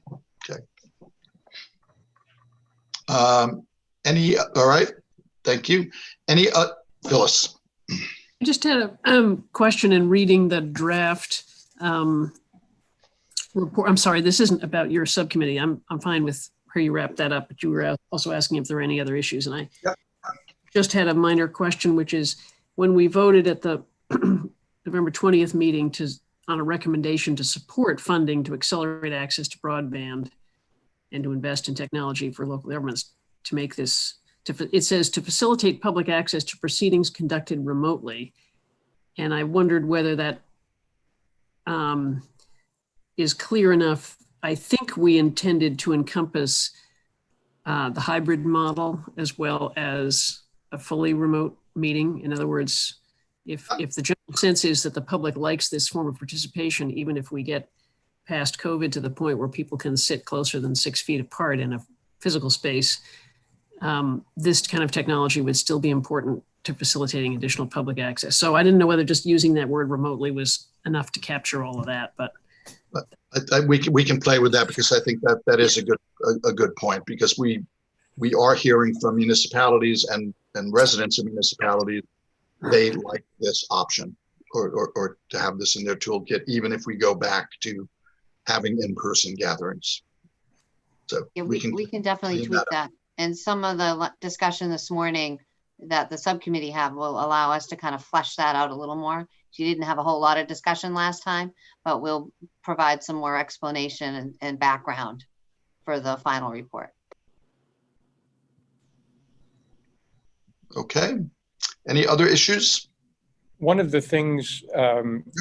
Okay. All right. Thank you. Phyllis? I just had a question in reading the draft report. I'm sorry, this isn't about your subcommittee. I'm fine with where you wrapped that up, but you were also asking if there were any other issues. And I just had a minor question, which is when we voted at the November 20th meeting on a recommendation to support funding to accelerate access to broadband and to invest in technology for local governments to make this, it says to facilitate public access to proceedings conducted remotely. And I wondered whether that is clear enough. I think we intended to encompass the hybrid model as well as a fully remote meeting. In other words, if the general sense is that the public likes this form of participation, even if we get past COVID to the point where people can sit closer than 6 feet apart in a physical space, this kind of technology would still be important to facilitating additional public access. So I didn't know whether just using that word remotely was enough to capture all of that, but we can play with that, because I think that is a good point, because we are hearing from municipalities and residents of municipalities, they like this option or to have this in their toolkit, even if we go back to having in-person gatherings. So yeah, we can definitely tweak that. And some of the discussion this morning that the subcommittee had will allow us to kind of flesh that out a little more. You didn't have a whole lot of discussion last time, but we'll provide some more explanation and background for the final report. Okay. Any other issues? One of the things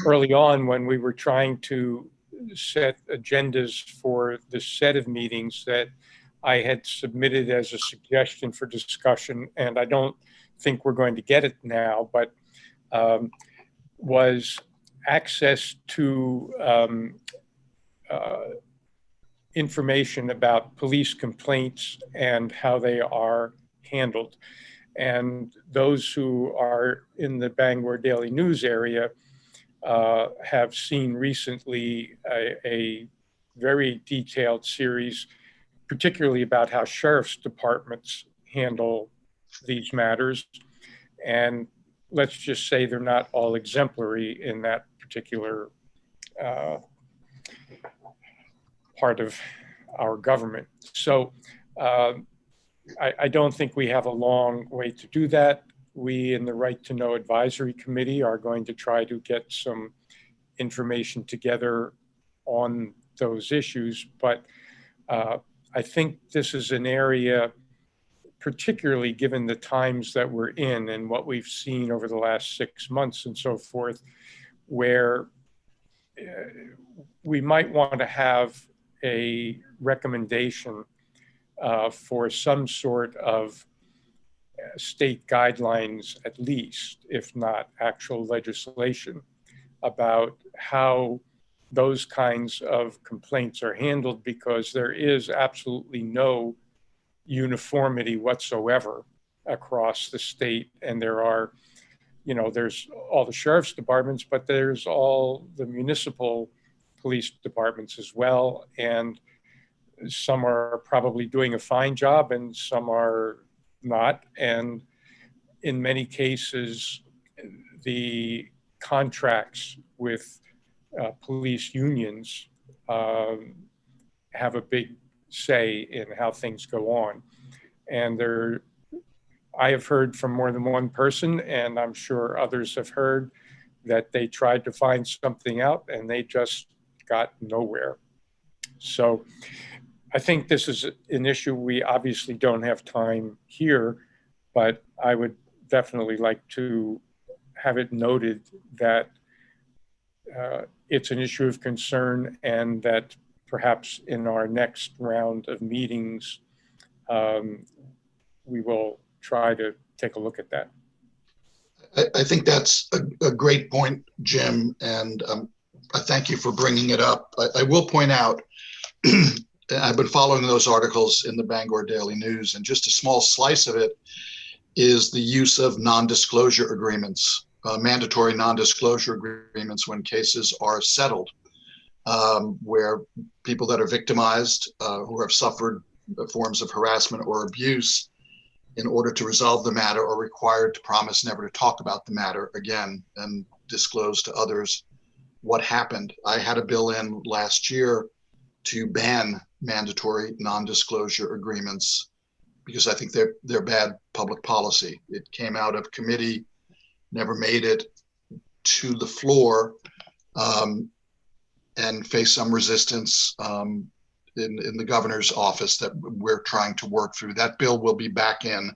early on when we were trying to set agendas for the set of meetings that I had submitted as a suggestion for discussion, and I don't think we're going to get it now, but was access to information about police complaints and how they are handled. And those who are in the Bangor Daily News area have seen recently a very detailed series, particularly about how sheriff's departments handle these matters. And let's just say they're not all exemplary in that particular part of our government. So I don't think we have a long way to do that. We in the Right to Know Advisory Committee are going to try to get some information together on those issues. But I think this is an area, particularly given the times that we're in and what we've seen over the last 6 months and so forth, where we might want to have a recommendation for some sort of state guidelines, at least, if not actual legislation, about how those kinds of complaints are handled, because there is absolutely no uniformity whatsoever across the state. And there are, there's all the sheriff's departments, but there's all the municipal police departments as well. And some are probably doing a fine job and some are not. And in many cases, the contracts with police unions have a big say in how things go on. And I have heard from more than one person, and I'm sure others have heard, that they tried to find something out and they just got nowhere. So I think this is an issue we obviously don't have time here, but I would definitely like to have it noted that it's an issue of concern, and that perhaps in our next round of meetings, we will try to take a look at that. I think that's a great point, Jim, and I thank you for bringing it up. I will point out, I've been following those articles in the Bangor Daily News, and just a small slice of it is the use of non-disclosure agreements, mandatory non-disclosure agreements when cases are settled, where people that are victimized, who have suffered forms of harassment or abuse, in order to resolve the matter, are required to promise never to talk about the matter again and disclose to others what happened. I had a bill in last year to ban mandatory non-disclosure agreements because I think they're bad public policy. It came out of committee, never made it to the floor, and faced some resistance in the governor's office that we're trying to work through. That bill will be back in,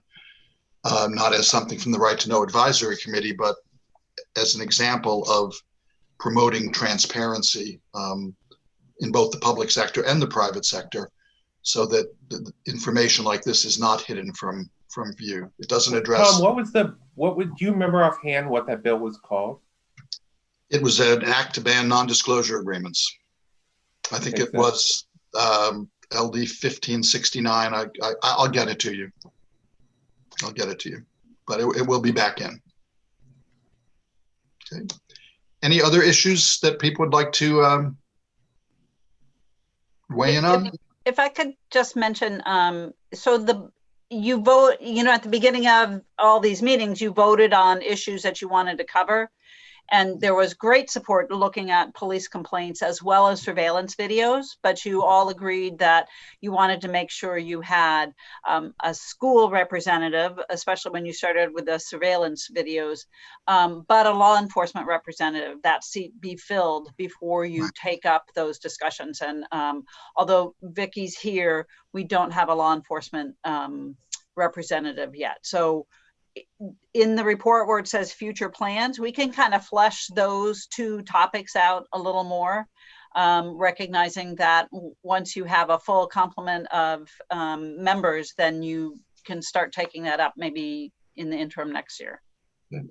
not as something from the Right to Know Advisory Committee, but as an example of promoting transparency in both the public sector and the private sector, so that the information like this is not hidden from view. It doesn't address. Tom, do you remember offhand what that bill was called? It was an act to ban non-disclosure agreements. I think it was LD 1569. I'll get it to you. I'll get it to you, but it will be back in. Okay. Any other issues that people would like to weigh in on? If I could just mention, so you vote, at the beginning of all these meetings, you voted on issues that you wanted to cover. And there was great support looking at police complaints as well as surveillance videos, but you all agreed that you wanted to make sure you had a school representative, especially when you started with the surveillance videos, but a law enforcement representative, that seat be filled before you take up those discussions. And although Vicky's here, we don't have a law enforcement representative yet. So in the report where it says future plans, we can kind of flesh those two topics out a little more, recognizing that once you have a full complement of members, then you can start taking that up maybe in the interim next year.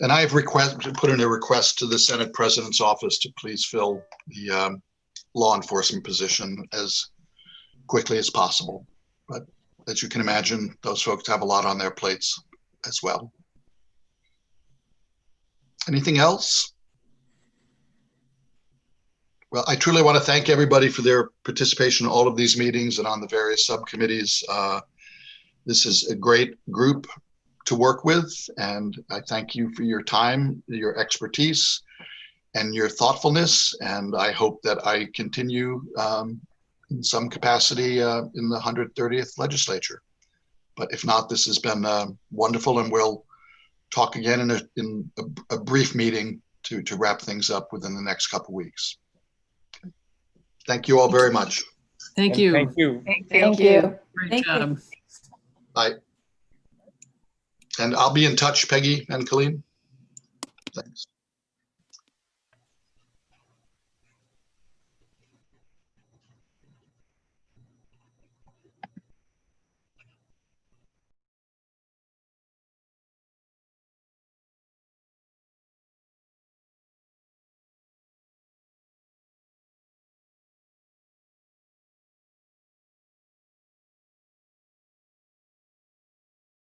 And I have put in a request to the Senate President's office to please fill the law enforcement position as quickly as possible. But as you can imagine, those folks have a lot on their plates as well. Anything else? Well, I truly want to thank everybody for their participation in all of these meetings and on the various subcommittees. This is a great group to work with, and I thank you for your time, your expertise, and your thoughtfulness. And I hope that I continue in some capacity in the 130th legislature. But if not, this has been wonderful, and we'll talk again in a brief meeting to wrap things up within the next couple of weeks. Okay. Thank you all very much. Thank you. Thank you. Thank you. Great job. Bye. And I'll be in touch, Peggy and Colleen. Thanks.